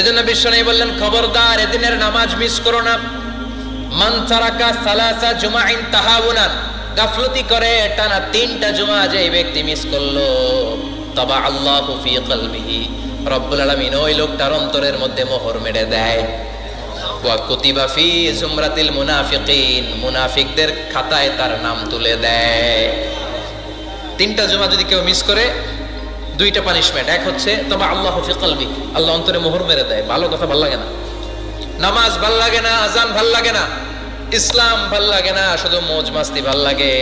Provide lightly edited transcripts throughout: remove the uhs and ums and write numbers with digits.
এজন্য বিশ্বনবী বললেন, খবরদার এদিনের নামাজ মিস করো না। মান তারাকা সালাসা জুমাইন তাহাউনান, গাফলতি করে টানা 3টা জুমা যে ব্যক্তি মিস করলো, তাবা আল্লাহু ফি কলবিহি, রব্বুল আলামিন ওই লোকটার অন্তরের মধ্যে মোহর মেরে দেয়। ওয়া কুতিবা ফি জুমরাতিল মুনাফিকিন, মুনাফিকদের খাতায় তার নাম তুলে দেয়। 3টা জুমা যদি কেউ মিস করে, 2টা পানিশমেন্ট। এক হচ্ছে তাবা আল্লাহু ফি কলবি, আল্লাহ অন্তরে মোহর মেরে দেয়। ভালো কথা ভাল লাগে না, নামাজ ভাল লাগে না, আজান ভাল লাগে না, ইসলাম ভাল লাগে না, শুধু মौज মাস্তি ভাল লাগে,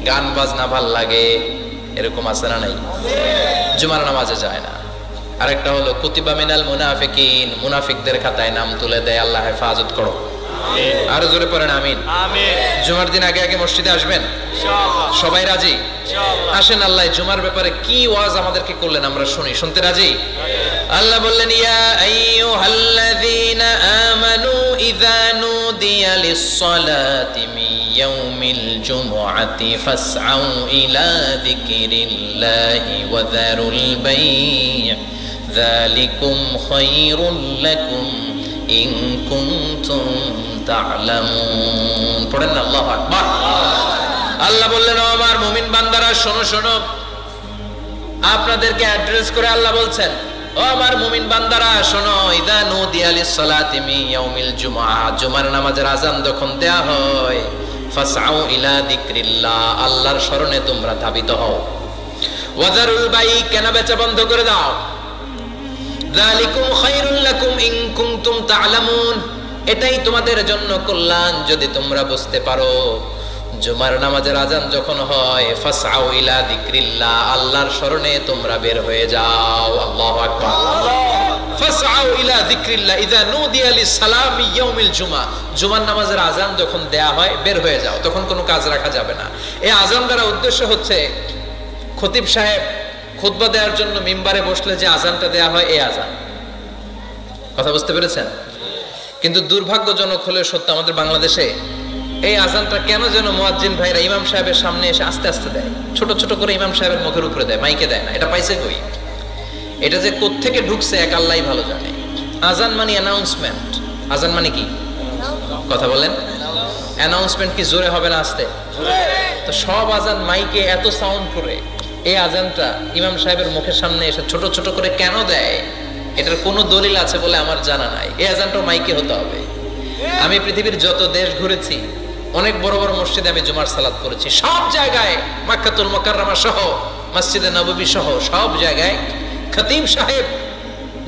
গান বাজনা ভাল লাগে, এরকম আছে না নাই? জুমার নামাজে যায় না। আরেকটা হলো কুতিবা মিনাল মুনাফিকিন, মুনাফিকদের খাতায় নাম তুলে দেয়। আল্লাহ হেফাজত করো, আরো জোরে পড়েন আমিন। জুমার দিন আগে আগে মসজিদে আসবেন ইনশাআল্লাহ। সবাই রাজি? ইনশাআল্লাহ। আসেন, আল্লাহ জুমার ব্যাপারে কি ওয়াজ আমাদেরকে করলেন আমরা শুনি। শুনতে রাজি? আল্লাহ বললেন, ইয়া আইয়ুহাল্লাযীনা আমানু ইযা নুদিয়া লিস-সালাতি মিন ইয়াউমিল জুমআতি ফাসআউ ইলা যিকরিল্লাহি ওয়া যারুল বাই', যালিকুম খায়রুল লাকুম ইন কুনতুম তা'লামুন। পড়েন না আল্লাহু আকবার। আল্লাহ বললেন, ও আমার মুমিন বান্দারা শোনো শোনো। আপনাদেরকে অ্যাড্রেস করে আল্লাহ বলছেন, ও আমার মুমিন বান্দারা শোনো, ইযা নুদিয়া লিস-সালাতি মিন ইয়াউমিল জুমআ, জুমার নামাজের আযান যখন দেয়া হয়, ফাসআউ ইলা যিকরিল্লাহ, আল্লাহর স্মরণে তোমরা ধাবিত হও। ওয়া যারুল বাই', কেনা বেচা বন্ধ করে দাও। যালিকুম খায়রুল লাকুম ইন কুনতুম তা'লামুন, এটাই তোমাদের জন্য কল্যাণ যদি তোমরা বুঝতে পারো। জুমার নামাজের আযান যখন হয়, ফাসআউ ইলা যিকরিল্লাহ, আল্লাহর স্মরণে তোমরা বের হয়ে যাও। আল্লাহু আকবার। ফাসআউ ইলা যিকরিল্লাহ ইযা নুদিয়া লিস-সালামি ইয়াউমিল জুমআ, জুমার নামাজের আযান যখন দেয়া হয় বের হয়ে যাও, তখন কোনো কাজ রাখা যাবে না। এই আযান দ্বারা উদ্দেশ্য হচ্ছে খতিব সাহেব খুতবা দেওয়ার জন্য মিম্বারে বসলে যে আযানটা দেয়া হয়, এই আযান। কথা বুঝতে পেরেছেন? কিন্তু দুর্ভাগ্যজনক হলে সত্য, আমাদের বাংলাদেশে এই আযানটা কেন যেন মুয়াজ্জিন ভাইরা ইমাম সাহেবের সামনে এসে আস্তে আস্তে দেয়, ছোট ছোট করে ইমাম সাহেবের মুখের উপরে দেয়, মাইকে দেয় না। এটা পাইছে কই? এটা যে কোত্থেকে ঢুকছে এক আল্লাহই ভালো জানে। আযান মানে অ্যানাউন্সমেন্ট। আযান মানে কি? কথা বলেন। অ্যানাউন্সমেন্ট কি জোরে হবে না আস্তে? তো সব আযান মাইকে এত সাউন্ড করে, এই আযানটা ইমাম সাহেবের মুখের সামনে এসে ছোট ছোট করে কেন দেয়? এটার কোনো দলিল আছে বলে আমার জানা নাই। এই আযানটা মাইকে হতে হবে। আমি পৃথিবীর যত দেশ ঘুরেছি, অনেক বড় বড় মসজিদে আমি জুমার সালাত করেছি, সব জায়গায় মক্কাতুল মুকাররমা সহ মসজিদে নববী সহ সব জায়গায় খতিব সাহেব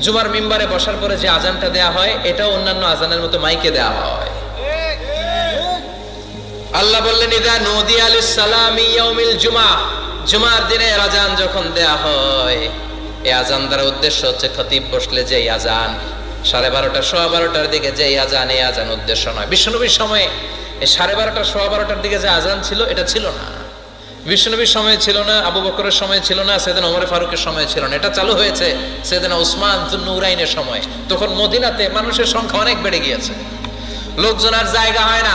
জুমার মিম্বারে বসার পরে যে আযানটা দেয়া হয়, এটাও অন্যান্য আযানের মতো মাইকে দেয়া হয়। আল্লাহ বললেন, ইযা নুদিয়া লিস-সালামি ইয়াউমিল জুমআ, জুমার দিনে আযান যখন দেয়া হয়, এই আযান দ্বারা উদ্দেশ্য হচ্ছে খতিব বসলে যে আযান 12:30 12:15 দিকে যে আযান, এই আযান উদ্দেশ্য নয়। বিশ্বনবীর সময়ে এই 12:30 12:15 দিকে যে আযান ছিল, এটা ছিল না। বিশ্বনবীর সময় ছিল না, আবু বকরের সময় ছিল না, সাইয়েদনা ওমর ফারুকের সময় ছিল না। এটা চালু হয়েছে সাইয়েদনা উসমান যুন্নুরাইনের সময়। তখন মদিনাতে মানুষের সংখ্যা অনেক বেড়ে গিয়েছে, লোকজন আর জায়গা হয় না,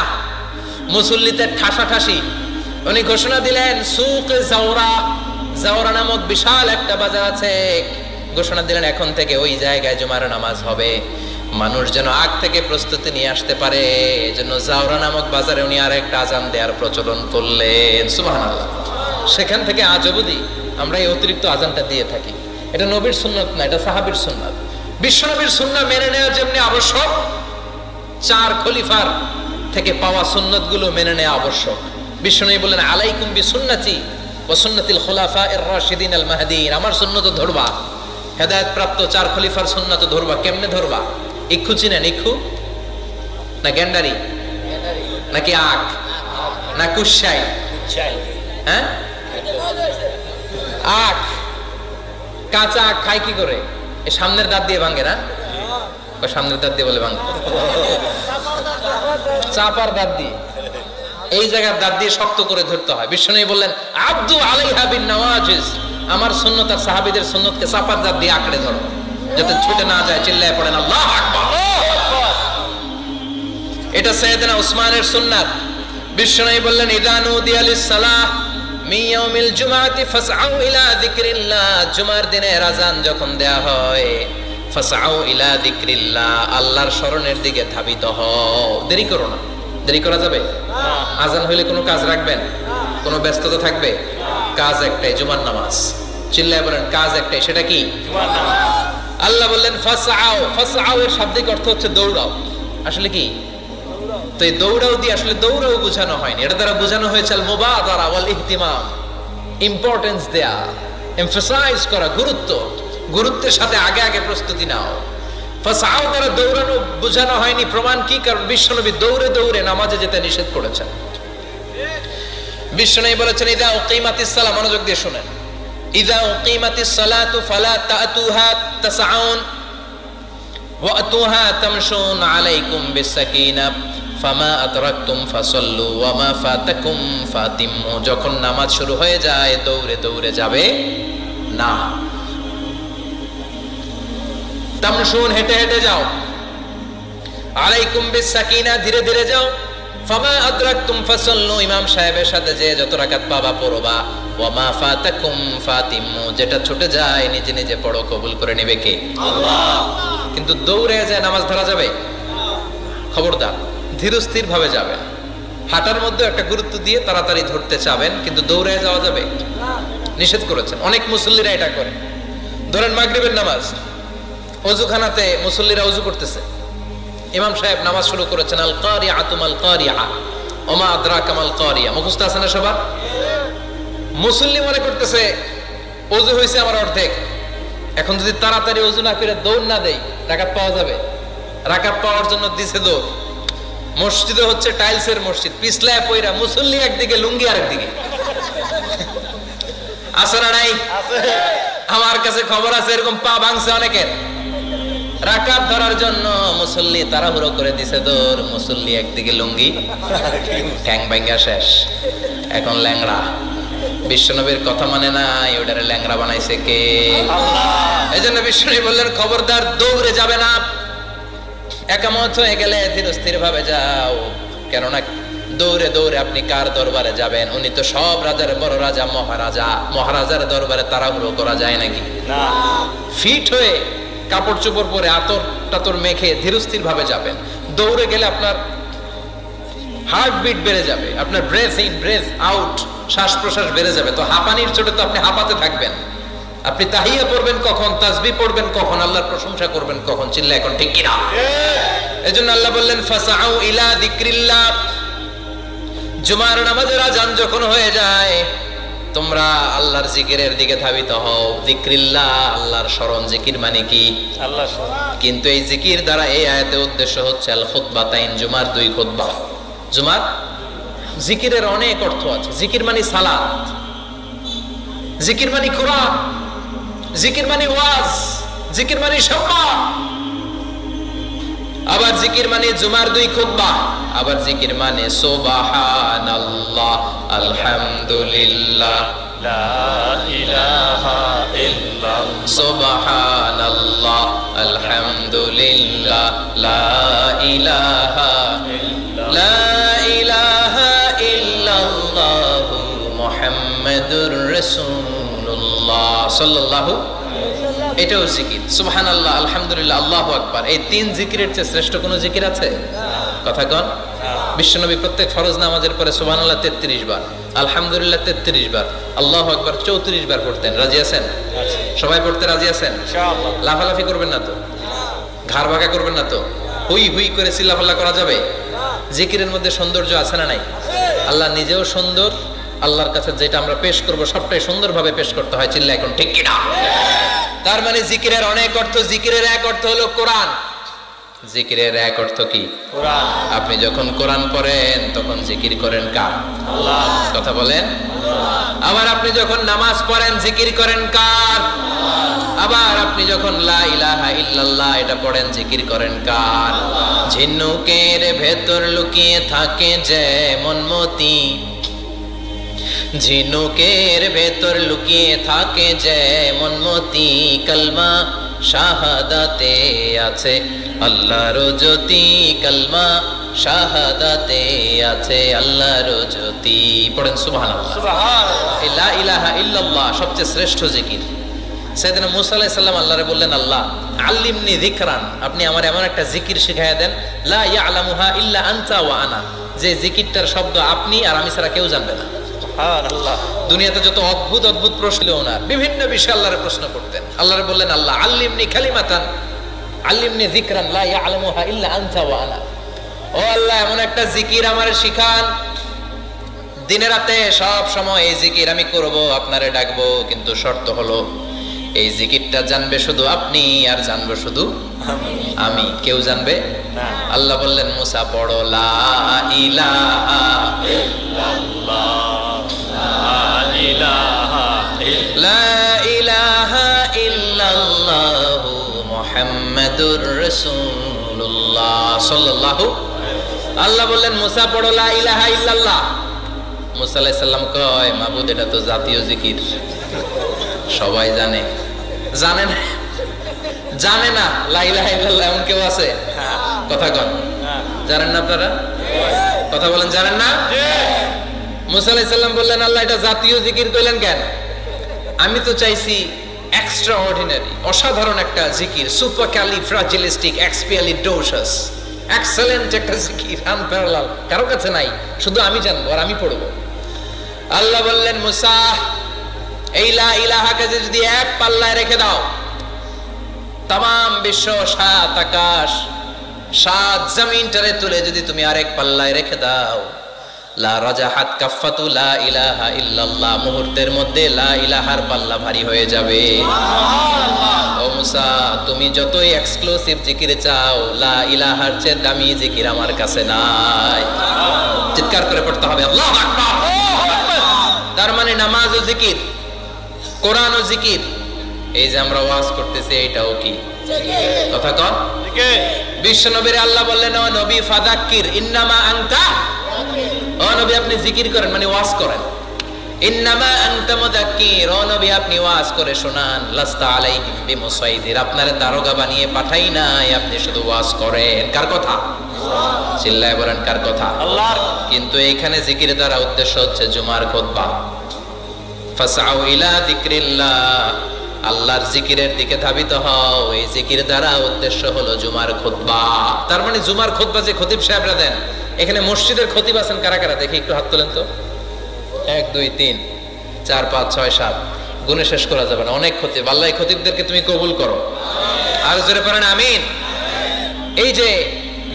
মুসল্লিদের ঠাসাঠাসি। উনি ঘোষণা দিলেন, সুক জাওরা, জাওরা নামক বিশাল একটা বাজার আছে, ঘোষণা দিলেন এখন থেকে ওই জায়গায় জুমার নামাজ হবে। মানুষ যেন আগ থেকে প্রস্তুতি নিয়ে আসতে পারে, এজন্য জাওরা নামক বাজারে উনি আর একটা আযান দেওয়ার প্রচলন করলেন। সুবহানাল্লাহ। সেখান থেকে আজ অবধি আমরা এই অতিরিক্ত আযানটা দিয়ে থাকি। এটা নবীর সুন্নাত না, এটা সাহাবীর সুন্নাত। বিশ্বনবীর সুন্নাহ মেনে নেওয়া যেমনি আবশ্যক, 4 খলিফার থেকে পাওয়া সুন্নাতগুলো মেনে নেওয়া আবশ্যক। বিশ্বনবী বলেন, আলাইকুম বিসুন্নতি ওয়া সুন্নাতিল খুলাফায়ে রাশিদিন আল মাহদিয়িন, আমার সুন্নাত ধরবা, হেদায়েত প্রাপ্ত 4 খলিফার সুন্নাত ধরবা। কেমনে ধরবা? ইক্ষু চিনেন? ইক্ষু না গেন্ডারি নাকি আখ না কুশাই? হ্যাঁ, আখ। কাঁচা আখ খায় কি করে? এই সামনের দাঁত দিয়ে ভাঙে না? সামনের দাঁত দিয়ে বলে ভাঙে, চাপার দাঁত দিয়ে, এই জায়গার দাঁত দিয়ে শক্ত করে ধরতে হয়। বিশ্বনবী বললেন, আব্দু আলাইহা বিন নওয়াজিজ, আমার সুন্নাত আর সাহাবীদের সুন্নাতকে চাপার দাঁত দিয়ে আঁকড়ে ধরো, যাতে ছুটে না যায়। চিল্লায় পড়েন আল্লাহু আকবার। এটা সাইয়েদনা উসমানের সুন্নাত। বিশ্বনবী বললেন, ইযা নুদিয়া লিস-সালাহ মিন ইয়াউমিল জুমআতি ফাসআউ ইলা যিকরিল্লাহ, জুমার দিনে আযান যখন দেয়া হয়, ফাসআউ ইলা যিকরিল্লাহ, আল্লাহর স্মরণের দিকে ধাবিত হও। দেরি করো না। দেরি করা যাবে? আজান হইলে কোনো কাজ রাখবেন? কোনো ব্যস্ততা থাকবে? কাজ একটাই, জুমার নামাজ। চিল্লায় বলেন কাজ একটাই, সেটা কি? জুমার নামাজ। আল্লাহ বললেন ফাসআউ। ফাসআউ এর শাব্দিক অর্থ হচ্ছে দৌড়াও। আসলে কি? তো এই দৌড়াও দিয়ে আসলে দৌড়াও বোঝানো হয়নি, এটা দ্বারা বোঝানো হয়েছে আল মুবাদারা ওয়াল ইহতিমাম, ইম্পর্টেন্স দেয়া, এমফাসাইজ করা, গুরুত্বের সাথে আগে আগে প্রস্তুতি নাও। ফাসআউ দ্বারা দৌড়ানো বোঝানো হয়নি। প্রমাণ কি? কারণ বিশ্বনবী দৌড়ে দৌড়ে নামাজে যেতে নিষেধ করেছেন। বিশ্বনবী বলেছেন ইযা উকিমাতিস সালাহ, মনোযোগ দিয়ে শুনেন, ইযা উকিমাতিস সালাতু ফালা তাতুহা তাসআউন ওয়া আতুহা তামশুন আলাইকুম বিসাকিনা ফামা আদরাকতুম ফাসাল্লু ওয়া মা ফাতাকুম ফাতিমু। যখন নামাজ শুরু হয়ে যায় দৌড়ে দৌড়ে যাবে না। তামশুন, হেঁটে হেঁটে যাও। আলাইকুম বিসাকিনা, ধীরে ধীরে যাও। ফামা আদরাকতুম ফাসাল্লু, ইমাম সাহেবের সাথে যে যত রাকাত পাবা পড়বা। ওয়া মা ফাতাকুম ফাতিমু, যেটা ছুটে যায় নিজে নিজে পড়ো, কবুল করে নেবে কে? আল্লাহ। কিন্তু দৌড়ে যায় নামাজ ধরা যাবে? খবরদার, ধীরস্থির ভাবে যাবেন। হাঁটার মধ্যে একটা গুরুত্ব দিয়ে তাড়াতাড়ি ধরতে চাবেন, কিন্তু দৌড়ে যাওয়া যাবে? নিষেধ করেছেন। অনেক মুসল্লিরা এটা করে। ধরেন মাগরিবের নামাজ, ওযুখানাতে মুসল্লিরা ওযু করতেছে, ইমাম সাহেব নামাজ শুরু করেছেন, আল কারিআতু মাল কারিআ ওমা আদরাকা মাল কারিআ, মুখস্থ আছে না সবার? মুসল্লি মনে করতেছে ওযু হয়েছে আমার অর্ধেক, এখন যদি তাড়াতাড়ি ওযু না করে দৌড় না দেই রাকাত পাওয়া যাবে? রাকাত পাওয়ার জন্য দিছে দৌড়। মসজিদে হচ্ছে টাইলসের মসজিদ, পিছলায় পয়রা মুসল্লি একদিকে, লুঙ্গি আরেকদিকে। আছে না নাই? আমার কাছে খবর আছে এরকম পা ভাঙছে অনেকের। রাকাত ধরার জন্য মুসল্লি তাড়াহুড়ো করে দিছে দৌড়, মুসল্লি একদিকে লুঙ্গি, ঠ্যাং ভাঙা শেষ, এখন ল্যাংড়া। বিশ্বনবীর কথা মানে নাই, ওটারে ল্যাংড়া বানাইছে কে? আল্লাহ। এজন্য বিশ্বনবী বললেন খবরদার দৌড়ে যাবে না। একামত হয়ে গেলে ধীরস্থির ভাবে যাও, কেননা দৌড়ে দৌড়ে আপনি কার দরবারে যাবেন? উনি তো সব রাজার বড় রাজা, মহারাজা। মহারাজার দরবারে তাড়াহুড়ো করা যায় নাকি? না। ফিট হয়ে কাপড় চোপড় পরে আতর টাতর মেখে ধীরস্থির ভাবে যাবেন। দৌড়ে গেলে আপনার হার্টবিট বেড়ে যাবে, আপনার ব্রেথ ইন ব্রেথ আউট, শ্বাস প্রশ্বাস বেড়ে যাবে। তো হাঁপানির চোটে তো আপনি হাঁপাতে থাকবেন। আপনি তাহিয়া পড়বেন কখন, তাসবিহ পড়বেন কখন, আল্লাহর প্রশংসা করবেন কখন? চিল্লা এখন ঠিক কিনা? এজন্য আল্লাহ বললেন ফাসআউ ইলা যিকরিল্লাহ। জুমার নামাজের আযান যখন হয়ে যায় তোমরা আল্লাহর জিকিরের দিকে ধাবিত হও। যিকরিল্লাহ, আল্লাহর স্মরণ। জিকির মানে কি? আল্লাহর স্মরণ। কিন্তু এই জিকির দ্বারা এই আয়াতের উদ্দেশ্য হচ্ছে আল খুতবাতাইন, জুমার দুই খুতবা। জুমার জিকিরের অনেক অর্থ আছে। জিকির মানে সালাত, জিকির মানে কোরআন, জিকির মানে ওয়াজ, জিকির মানে শাফা। আবার জিকির মানে জুমার দুই খুতবা। আবার জিকির মানে সুবহানাল্লাহ, আলহামদুলিল্লাহ, লা ইলাহা ইল্লাল্লাহ, সুবহানাল্লাহ, আলহামদুলিল্লাহ, লা ইলাহা ইল্লাল্লাহ, লা ইলাহা ইল্লাল্লাহ, মুহাম্মাদুর রাসূলুল্লাহ সাল্লাল্লাহু। এটাও জিকির। সুবহানাল্লাহ, আলহামদুলিল্লাহ, আল্লাহু আকবার। এই তিন জিকিরের চেয়ে শ্রেষ্ঠ কোনো জিকির আছে? কথা কন। বিশ্বনবী প্রত্যেক ফরজ নামাজের পরে সুবহানাল্লাহ 33 বার, আলহামদুলিল্লাহ 33 বার, আল্লাহু আকবার 34 বার পড়তেন। রাজি আছেন? সবাই পড়তে রাজি আছেন? ইনশাআল্লাহ। লাফালাফি করবেন না তো? ঘাড় ভাগা করবেন না তো? হুই হুই করে চিল্লাফাল্লা করা যাবে? জিকিরের মধ্যে সৌন্দর্য আছে না নাই? আল্লাহ নিজেও সুন্দর। আল্লাহর কাছে যেটা আমরা পেশ করব সবটাই সুন্দরভাবে পেশ করতে হয়। চিল্লা এখন ঠিক কিনা? তার মানে জিকিরের অনেক অর্থ। জিকিরের এক অর্থ হলো কোরআন। জিকিরের এক অর্থ কি? কোরআন। আপনি যখন কোরআন পড়েন তখন জিকির করেন কার? আল্লাহ। কথা বলেন। আবার আপনি যখন নামাজ পড়েন জিকির করেন কার? আবার আপনি যখন লা ইলাহা ইল্লাল্লাহ এটা পড়েন জিকির করেন কার? ঝিনুকের ভেতর লুকিয়ে থাকে যেমন মতি, ঝিনুকের ভেতর লুকিয়ে থাকে যেমন মতি, কালমা শাহাদাতে আছে আল্লাহর জ্যোতি, কালমা শাহাদাতে আছে আল্লাহর জ্যোতি। পড়েন সুবহানাল্লাহ। সুবহানাল্লাহ। লা ইলাহা ইল্লাল্লাহ সবচেয়ে শ্রেষ্ঠ জিকির। সাইয়েদনা মুসা আলাইহিস সালাম আল্লাহরে বললেন, আল্লাহ আল্লিমনি যিকরান, আপনি আমার এমন একটা জিকির শিখাইয়া দেন, লা ইয়ালামুহা ইল্লা আনতা ওয়া আনা, যে জিকিরটার শব্দ আপনি আর আমি ছাড়া কেউ জানবে না। সুবহানাল্লাহ। দুনিয়াতে যত অদ্ভুত অদ্ভুত প্রশ্ন ওনার, বিভিন্ন বিষয়ে আল্লাহরে প্রশ্ন করতেন। আল্লাহরে বললেন, আল্লাহ আল্লিমনি কালিমাতান আল্লিমনি যিকরান লা ইয়ালামুহা ইল্লা আনতা ওয়া আনা, ও আল্লাহ এমন একটা জিকির আমারে শিখান, দিনে রাতে সব সময় এই জিকির আমি করব, আপনারে ডাকবো, কিন্তু শর্ত হলো এই জিকিরটা জানবে শুধু আপনি আর জানবো শুধু আমি, কেউ জানবে না। আল্লাহ বললেন, মুসা পড়ো লা ইলাহা ইল্লাল্লাহ, লা ইলাহা ইল্লাল্লাহ মুহাম্মাদুর রাসূলুল্লাহ সাল্লাল্লাহু। আল্লাহ বললেন, মুসা পড়ো লা ইলাহা ইল্লাল্লাহ। মুসা আলাইহিস সালাম কয়, মাবুদ এটা তো জাতীয় জিকির, সবাই জানে। জানে না, জানে না লা ইলাহা ইল্লাল্লাহ এমন কেউ আছে? কথা কন, জানেন না আপনারা? কথা বলেন, জানেন না? মুসা আলাইহিস সালাম বললেন, আল্লাহ এটা জাতীয় জিকির কইলেন কেন? আমি তো চাইছি এক্সট্রা অর্ডিনারি, অসাধারণ একটা জিকির, সুপারক্যালিফ্রাজিলিস্টিক এক্সপিয়ালিডোসাস, এক্সেলেন্ট একটা জিকির, আনপ্যারালাল, কারো কাছে নাই, শুধু আমি জানবো আর আমি পড়বো। আল্লাহ বললেন, মুসা এই লা ইলাহাকে যদি এক পাল্লায় রেখে দাও, তামাম বিশ্ব, সাত আকাশ, সাত জমিনটারে তুলে যদি তুমি আরেক পাল্লায় রেখে দাও, লা রাজাহাত কাফাতু লা ইলাহা ইল্লাল্লাহ, মুহূর্তের মধ্যে লা ইলাহার পাল্লা ভারী হয়ে যাবে। ও মুসা, তুমি যতই এক্সক্লুসিভ জিকির চাও, লা ইলাহার চেয়ে দামি জিকির আমার কাছে নাই। চিৎকার করে পড়তে হবে আল্লাহু আকবার। তার মানে নামাজ ও জিকির, কোরআন ও জিকির, এই যে আমরা ওয়াজ করতেছি এটাও কি কথা কন? বিশ্ব নবীর আল্লাহ বললেন, ও নবী ফাযাক্কির ইন্নামা আনতা, ও নবী আপনি জিকির করেন মানে ওয়াজ করেন। ইন্নামা আনতা মুযাক্কির, ও নবী আপনি ওয়াজ করে শোনান। লাস্তা আলাইহিম বিমুসাইদির, আপনার দারোগা বানিয়ে পাঠাই নাই, আপনি শুধু ওয়াজ করেন। কার কথা? চিল্লায় বলেন কার কথা? আল্লাহর। কিন্তু এইখানে জিকির দ্বারা উদ্দেশ্য হচ্ছে জুমার খুতবা। ফাসআউ ইলা যিকরিল্লাহ, আল্লাহর জিকিরের দিকে ধাবিত হও, এই জিকির দ্বারা উদ্দেশ্য হলো জুমার খুতবা। তার মানে জুমার খুতবা যে খতিব সাহেবরা দেন, এখানে মসজিদের খতিব আছেন কারা কারা দেখি একটু হাত তোলেন তো। 1 2 3 4 5 6 7, গুণে শেষ করা যাবে না, অনেক খতিব। আল্লাহ এই খতিবদেরকে তুমি কবুল করো, আর জোরে পড়েন আমিন। এই যে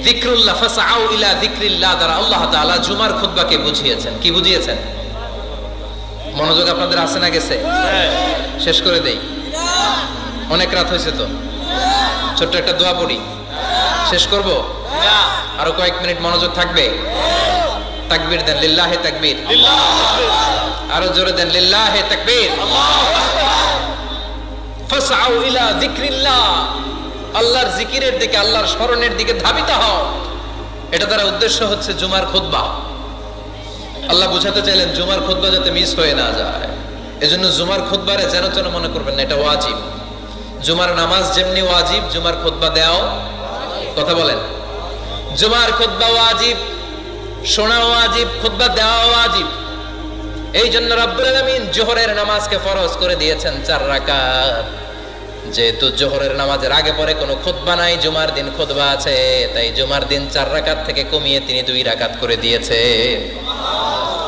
যিকরুল্লাহ, ফাসআউ ইলা যিকরিল্লাহ দ্বারা আল্লাহ তাআলা জুমার খুতবাকে বুঝিয়েছেন। কি বুঝিয়েছেন? মনোযোগ আপনাদের আছে না গেছে? শেষ করে দেই, অনেক রাত হয়েছে তো। ছোট্ট একটা দোয়া পড়ি, শেষ করব? আরো কয়েক মিনিট মনোযোগ থাকবে? তাকবীর দেন, লিল্লাহি তাকবীর, আরো জোরে দেন, লিল্লাহি তাকবীর। ফাসআউ ইলা যিকরিল্লাহ, আল্লাহর জিকিরের দিকে, আল্লাহর স্মরণের দিকে ধাবিত হও। এটা দ্বারা উদ্দেশ্য হচ্ছে জুমার খুতবা। আল্লাহ বুঝাতে চাইলেন জুমার খুতবা যাতে মিস হয়ে না যায়, এজন্য জুমার খুতবারে যেন যেন মনে করবেন না, এটা ওয়াজিব। জুমার নামাজ যেমনি ওয়াজিব, জুমার খুতবা দেওয়াও, কথা বলেন, জুমার খুতবা ওয়াজিব, শোনা ওয়াজিব, খুতবা দেওয়া ওয়াজিব। এই জন্য রব্বুল আলামিন জোহরের নামাজকে ফরজ করে দিয়েছেন 4 রাকাত। যেহেতু জোহরের নামাজের আগে পরে কোনো খুতবা নাই, জুমার দিন খুতবা আছে, তাই জুমার দিন 4 রাকাত থেকে কমিয়ে তিনি 2 রাকাত করে দিয়েছে।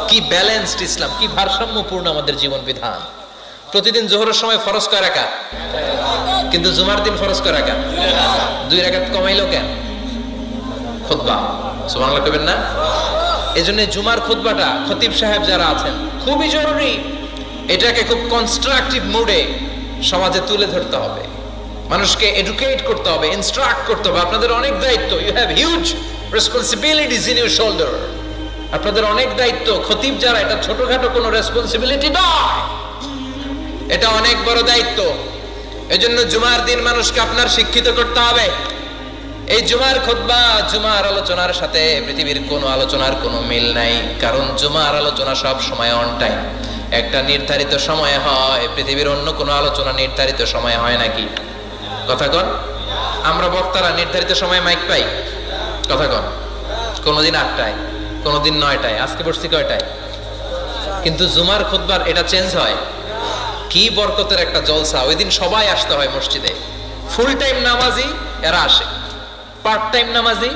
কি ব্যালেন্সড ইসলাম, কি ভারসাম্যপূর্ণ আমাদের জীবন বিধান। প্রতিদিন জোহরের সময় ফরজ কয় রাকাত, কিন্তু জুমার দিন ফরজ কয় রাকাত, 2 রাকাত কমাইলো কেন? খুতবা, সুবহানাল্লাহ কইবেন না? এজন্য জুমার খুতবাটা খতিব সাহেব যারা আছেন খুবই জরুরি। এটাকে খুব কনস্ট্রাকটিভ মুডে সমাজে তুলে ধরতে হবে, মানুষকে এডুকেট করতে হবে, ইনস্ট্রাক্ট করতে হবে। আপনাদের অনেক দায়িত্ব, you have huge responsibilities in your shoulder. আপনাদের অনেক দায়িত্ব। খতিব যারা, এটা ছোটখাটো কোনো রেসপন্সিবিলিটি নয়, এটা অনেক বড় দায়িত্ব। এজন্য জুমার দিন মানুষকে আপনার শিক্ষিত করতে হবে। এই জুমার খুতবা, জুমার আলোচনার সাথে পৃথিবীর কোনো আলোচনার কোনো মিল নাই, কারণ জুমার আলোচনা সব সময় অন টাইম, একটা নির্ধারিত সময়ে হয়। পৃথিবীর অন্য কোনো আলোচনা নির্ধারিত সময়ে হয় নাকি? কথা কন। আমরা বক্তারা নির্ধারিত সময়ে মাইক পাই? কথা কন। কোনোদিন 8টায়, কোনোদিন 9টায়, আজকে পড়ছি কয়টায়? কিন্তু জুমার খুতবার এটা চেঞ্জ হয়। কি বরকতের একটা জলসা। ওই দিন সবাই আসতে হয় মসজিদে। ফুল টাইম নামাজি এরা আসে, পার্ট টাইম নামাজি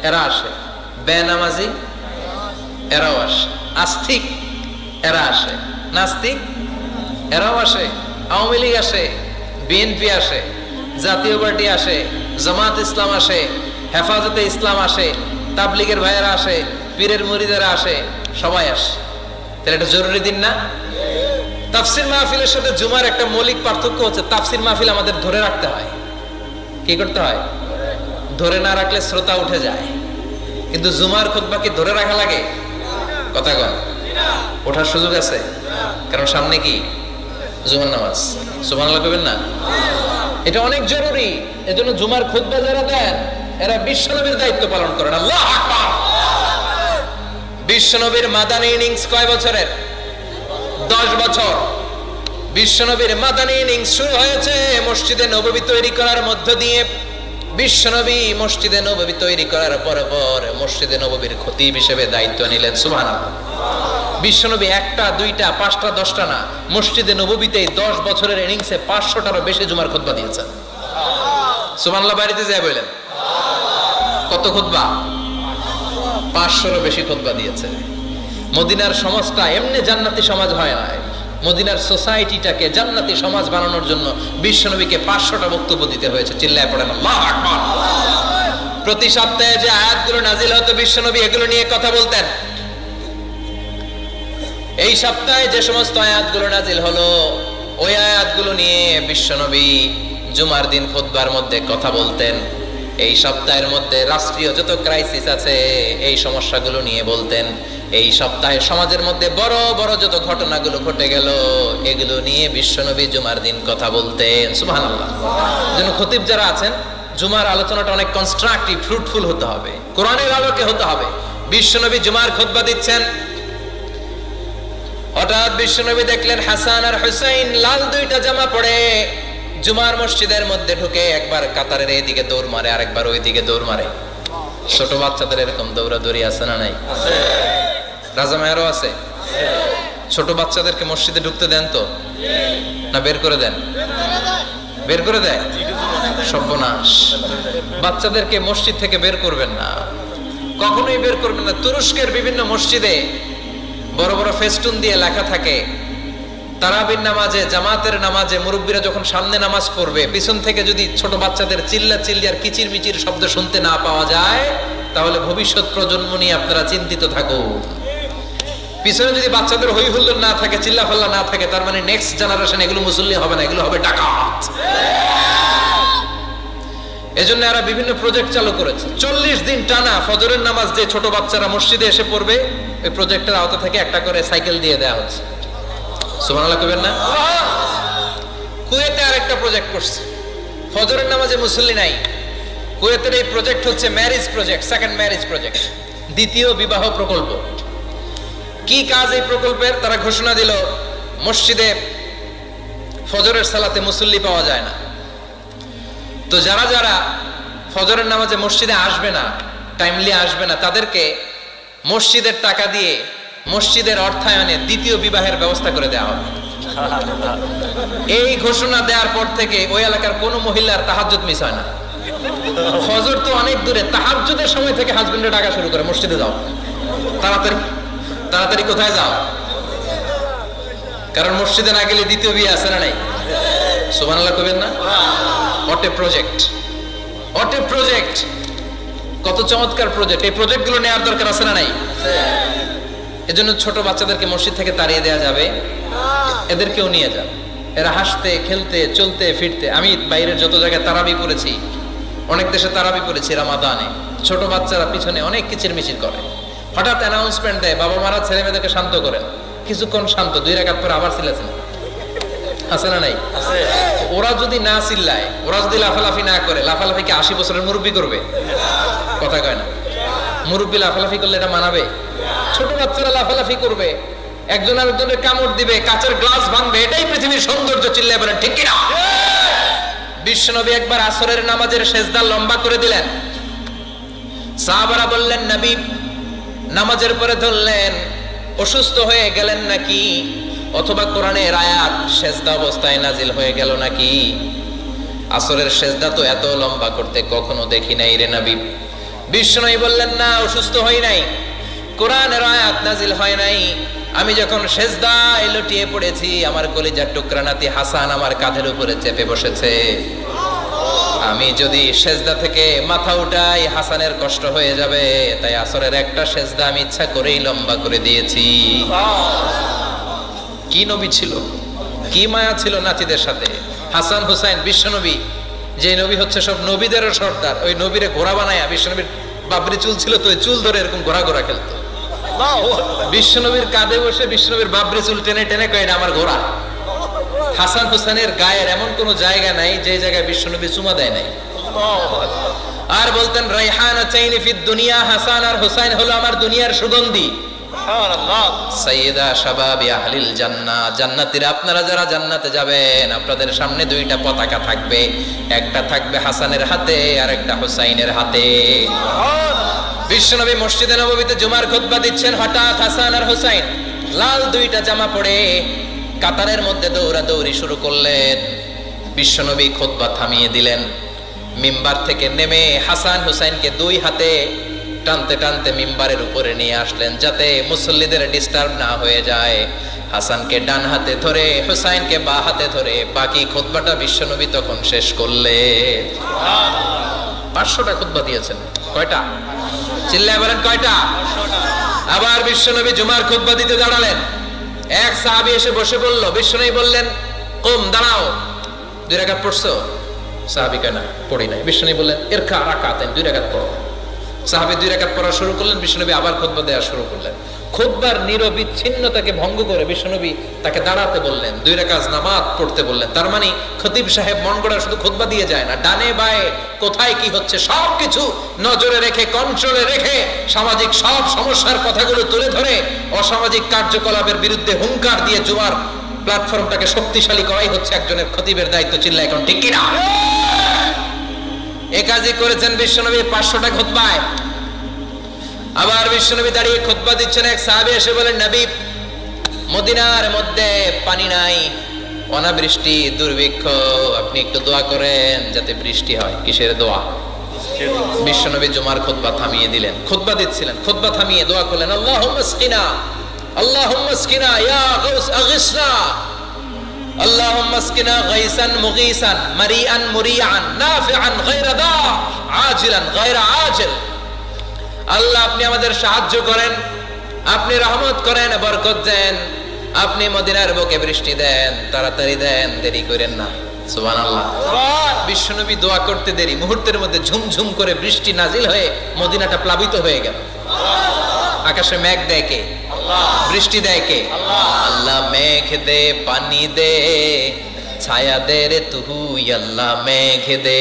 এরা আসে, বেনামাজি এরাও আসে, আস্তিক এরা আসে, নাস্তিক এরাও আসে, আওয়ামী লীগ আসে, বিএনপি আসে, জাতীয় পার্টি আসে, জামাত ইসলাম আসে, হেফাজতে ইসলাম আসে, তাবলিগের ভাইয়েরা আসে, পীরের মুরিদেরা আসে, সবাই আসে। তাহলে এটা জরুরি দিন না? তাফসির মাহফিলের সাথে জুমার একটা মৌলিক পার্থক্য হচ্ছে, তাফসির মাহফিল আমাদের ধরে রাখতে হয়। কি করতে হয়? ধরে না রাখলে শ্রোতা উঠে যায়। কিন্তু জুমার খুতবা কি ধরে রাখা লাগে? কথা কয়, ওঠার সুযোগ আছে? কারণ সামনে কি জুমার নামাজ। সুবহানাল্লাহ কইবেন না? এটা অনেক জরুরি। এজন্য জুমার খুতবা যারা দেন এরা বিশ্বনবীর দায়িত্ব পালন করেন। আল্লাহু আকবার। বিশ্বনবীর মাদানী ইনিংস কয় বছরের? 10 বছর। বিশ্বনবীর মাদানী ইনিংস শুরু হয়েছে মসজিদে নববী তৈরি করার মধ্য দিয়ে। বিশ্বনবী মসজিদে নববী তৈরি করার পর মসজিদে নববীর খতিব হিসেবে দায়িত্ব নিলেন। সুবহানাল্লাহ। বিশ্বনবী একটা, দুইটা, পাঁচটা, 10টা না, মসজিদে নববীতে 10 বছরের ইনিংসে 500টারও বেশি জুমার খুতবা দিয়েছেন। সুবহানাল্লাহ। বাড়িতে যায় বলেন কত খুতবা? 500রও বেশি খুতবা দিয়েছে। মদিনার সমাজটা এমনি জান্নাতি সমাজ হয় না। মদিনার সোসাইটিটাকে জান্নাতি সমাজ বানানোর জন্য বিশ্বনবীকে 500টা বক্তব্য দিতে হয়েছে। চিল্লায় পড়েন আল্লাহু আকবার। প্রতি সপ্তাহে যে আয়াতগুলো নাজিল হতো বিশ্বনবী এগুলো নিয়ে কথা বলতেন। এই সপ্তাহে যে সমস্ত আয়াতগুলো নাজিল হলো ওই আয়াতগুলো নিয়ে বিশ্বনবী জুমার দিন খুতবার মধ্যে কথা বলতেন। এই সপ্তাহের মধ্যে রাষ্ট্রীয় যত ক্রাইসিস আছে এই সমস্যাগুলো নিয়ে বলতেন। এই সপ্তাহে সমাজের মধ্যে বড় বড় যত ঘটনাগুলো ঘটে গেল এগুলো নিয়ে বিশ্বনবী জুমার দিন কথা বলতেন। সুবহানাল্লাহ। যেন খতিব যারা আছেন জুমার আলোচনাটা অনেক কনস্ট্রাকটিভ, ফ্রুটফুল হতে হবে, কোরআনের আলোকে হতে হবে। বিশ্বনবী জুমার খুতবা দিচ্ছেন, হঠাৎ বিশ্বনবী দেখলেন হাসান আর হুসাইন লাল 2টা জামা পরে জুমার মসজিদের মধ্যে ঢুকে একবার কাতারের এইদিকে দৌড় মারে, আরেকবার ওইদিকে দৌড় মারে। ছোট বাচ্চাদের এরকম দৌড়াদৌড়ি আছে না নাই? আছে। রাজা মায়েরও আছে। ছোট বাচ্চাদেরকে মসজিদে ঢুকতে দেন তো না বের করে দেন? বের করে দেয়। সর্বনাশ। বাচ্চাদেরকে মসজিদ থেকে বের করবেন না, কখনোই বের করবেন না। তুরস্কের বিভিন্ন মসজিদে বড় বড় ফেস্টুন দিয়ে লেখা থাকে তারাবির নামাজে, জামাতের নামাজে মুরব্বীরা যখন সামনে নামাজ পড়বে পিছন থেকে যদি ছোট বাচ্চাদের চিল্লা চিল্লি আর কিচির মিচির শব্দ শুনতে না পাওয়া যায় তাহলে ভবিষ্যৎ প্রজন্ম নিয়ে আপনারা চিন্তিত থাকুন। পিছনে যদি বাচ্চাদের হই হুল্লোড় না থাকে, চিল্লা ফাল্লা না থাকে, তার মানে নেক্সট জেনারেশন এগুলো মুসল্লি হবে না, এগুলো হবে ডাকাত। এজন্য এরা বিভিন্ন প্রজেক্ট চালু করেছে। 40 দিন টানা ফজরের নামাজ যে ছোট বাচ্চারা মসজিদে এসে পড়বে ওই প্রজেক্টের আওতা থেকে একটা করে সাইকেল দিয়ে দেওয়া হচ্ছে। সুবহানাল্লাহ কইবেন না? কুয়েতে আরেকটা প্রজেক্ট করছে, ফজরের নামাজে মুসল্লি নাই। কুয়েতের এই প্রজেক্ট হচ্ছে marriage project, second marriage project, দ্বিতীয় বিবাহ প্রকল্প। কি কাজ এই প্রকল্পের? তারা ঘোষণা দিল মসজিদে ফজরের সালাতে মুসল্লি পাওয়া যায় না, তো যারা যারা ফজরের নামাজে মসজিদে আসবে না, টাইমলি আসবে না, তাদেরকে মসজিদের টাকা দিয়ে মসজিদের অর্থায়নে দ্বিতীয় বিবাহের ব্যবস্থা করে দেওয়া হবে। এই ঘোষণা দেওয়ার পর থেকে ওই এলাকার কোনো মহিলার তাহাজ্জুদ মিস হয় না। ফজর তো অনেক দূরে, তাহাজ্জুদের সময় থেকে হাজবেন্ডের ডাকা শুরু করে মসজিদে যাও, তাড়াতাড়ি তাড়াতাড়ি কোথায় যাও, কারণ মসজিদে না গেলে দ্বিতীয় বিয়ে আছে না নাই? সুবহানাল্লাহ কইবেন না? What a project, what a project, কত চমৎকার প্রজেক্ট। এই প্রজেক্টগুলো নেওয়ার দরকার আছে না নাই? এজন্য ছোট বাচ্চাদেরকে মসজিদ থেকে তাড়িয়ে দেওয়া যাবে, এদেরকেও নিয়ে যান। এরা হাসতে খেলতে চলতে ফিরতে, আমি বাইরের যত জায়গায় তারাবি পড়েছি, অনেক দেশে তারাবি পড়েছি রামাদানে, ছোট বাচ্চারা পিছনে অনেক কিচির মিচির করে, হঠাৎ অ্যানাউন্সমেন্ট দেয় বাবা মারা ছেলে মেয়েদেরকে শান্ত করেন, কিছুক্ষণ শান্ত, 2 রাকাত পরে আবার চিল্লাছেন, আছে না নাই? ওরা যদি না চিল্লায়, ওরা যদি লাফালাফি না করে, লাফালাফি কি 80 বছরের মুরব্বী করবে? কথা কয় না। মুরব্বী লাফালাফি করলে এটা মানাবে? ছোট বাচ্চারা লাফালাফি করবে, একজন আরেকজনের কামড় দিবে, কাচের গ্লাস ভাঙবে, এটাই পৃথিবীর সৌন্দর্য। চিল্লায় বলেন ঠিক কিনা? বিশ্বনবী একবার আসরের নামাজের সেজদা লম্বা করে দিলেন, সাহাবারা বললেন নবী নামাজের পরে ধরলেন, অসুস্থ হয়ে গেলেন নাকি? অথবা কোরআনের আয়াত সেজদা অবস্থায় নাজিল হয়ে গেল নাকি? আসরের সেজদা তো এত লম্বা করতে কখনো দেখি নাই রে নবী। বিষ্ণু বললেন না, অসুস্থ হই নাই, কোরআনের আয়াত নাজিল হয় নাই। আমি যখন সেজদায় লুটিয়ে পড়েছি, আমার কলিজার টুকরা নাতি হাসান আমার কাঁধের উপরে চেপে বসেছে। আমি যদি সেজদা থেকে মাথা উঠাই হাসানের কষ্ট হয়ে যাবে, তাই আসরের একটা সেজদা আমি ইচ্ছা করেই লম্বা করে দিয়েছি। কি নবী ছিল, কি মায়া ছিল নাতিদের সাথে। হাসান হুসাইন বিশ্বনবী, যে নবী হচ্ছে সব নবীদেরও সর্দার, ওই নবীরে ঘোড়া বানায়া, বিশ্বনবীর বাবরি চুল ছিল তো, ওই চুল ধরে এরকম ঘোড়া ঘোড়া খেলতো। বিশ্বনবীর কাঁধে বসে বিশ্বনবীর বাবরি চুল টেনে টেনে কয় এটা আমার ঘোড়া। হাসান হুসাইনের গায়ের এমন কোন জায়গা নাই যে জায়গায় বিশ্বনবী চুমা দেয় নাই। আর বলতেন রাইহানাতাইনি ফিদ দুনিয়া, হাসান আর হুসাইন হলো আমার দুনিয়ার সুগন্ধি। সাইয়্যিদা শাবাবি আহলিল জান্নাহ, জান্নাতীরা আপনারা যারা জান্নাতে যাবেন, আপনাদের সামনে দুইটা পতাকা থাকবে, একটা থাকবে হাসানের হাতে আর একটা হুসাইনের হাতে। বিশ্বনবী মসজিদে নববীতে জুমার খুতবা দিচ্ছেন, হঠাৎ হাসান আর হুসাইন লাল দুইটা জামা পরে কাতারের মধ্যে দৌড়াদৌড়ি শুরু করলেন। বিশ্বনবী খুতবা থামিয়ে দিলেন, মিম্বার থেকে নেমে হাসান হুসাইনকে দুই হাতে টানতে টানতে মিম্বারের উপরে নিয়ে আসলেন, যাতে মুসল্লিদের ডিস্টার্ব না হয়ে যায়। হাসানকে ডান হাতে ধরে, হুসাইনকে বা হাতে ধরে বাকি খুতবাটা বিশ্বনবী তখন শেষ করলেন। 500টা খুতবা দিয়েছেন। কয়টা? চিল্লায় বলেন কয়টা? আবার বিশ্বনবী জুমার খুতবা দিতে দাঁড়ালেন। এক সাহাবী এসে বসে বলল, বিশ্বনবী বললেন কুম, দাঁড়াও, 2 রাকাত পড়ছো? সাহাবী কয় না, পড়ি নাই। বিশ্বনবী বললেন ইরকা রাকাতাইন, 2 রাকাত পড়ো। সাহাবী 2 রাকাত পড়া শুরু করলেন, বিশ্বনবী আবার খুতবা দেওয়া শুরু করলেন। খুতবার নিরবিচ্ছিন্নতাকে ভঙ্গ করে বিশ্বনবী তাকে দাঁড়াতে বললেন, 2 রাকাত নামাজ পড়তে বললেন। তার মানে খতিব সাহেব মন গড়া শুধু খুতবা দিয়ে যায় না, ডানে বায়ে কোথায় কি হচ্ছে সবকিছু নজরে রেখে, কন্ট্রোলে রেখে, সামাজিক সব সমস্যার কথাগুলো তুলে ধরে অসামাজিক কার্যকলাপের বিরুদ্ধে হুঙ্কার দিয়ে জুমার প্ল্যাটফর্মটাকে শক্তিশালী করাই হচ্ছে একজনের খতিবের দায়িত্ব। চিল্লা এখন ঠিক কিনা? এ কাজই করেছেন বিশ্বনবী 500টা খুতবায়। আবার বিশ্বনবী দাঁড়িয়ে খুতবা দিচ্ছেন, এক সাহাবী এসে বলেন, নবী মদিনার মধ্যে পানি নাই, অনাবৃষ্টি, দুর্ভিক্ষ, আপনি একটু দোয়া করেন যাতে বৃষ্টি হয়। কিসের দোয়া? বিশ্বনবী জুমার খুতবা থামিয়ে দিলেন, খুতবা দিচ্ছিলেন, খুতবা থামিয়ে দোয়া করলেন, আল্লাহুম্মা আসকিনা, আল্লাহুম্মা আসকিনা ইয়া গাউস আগিসনা, আল্লাহুম্মা আসকিনা গাইসান মুগীসান মারিআন মুরিআন নাফিআন গায়রা দা আজিলান গায়রা আজিল। আল্লাহ আপনি আমাদের সাহায্য করেন, আপনি রহমত করেন, বরকত দেন, আপনি মদিনার বুকে বৃষ্টি দেন, তাড়াতাড়ি দেন, দেরি করেন না। সুবহানাল্লাহ। বিশ্বনবী দোয়া করতে দেরি, মুহূর্তের মধ্যে ঝুমঝুম করে বৃষ্টি নাজিল হয়ে মদিনাটা প্লাবিত হয়ে গেল। আকাশে মেঘ দেয় কে? বৃষ্টি দেয় কে? আল্লাহ মেঘ দে, পানি দে, ছায়া দে রে তুহু, আল্লাহ মেঘ দে।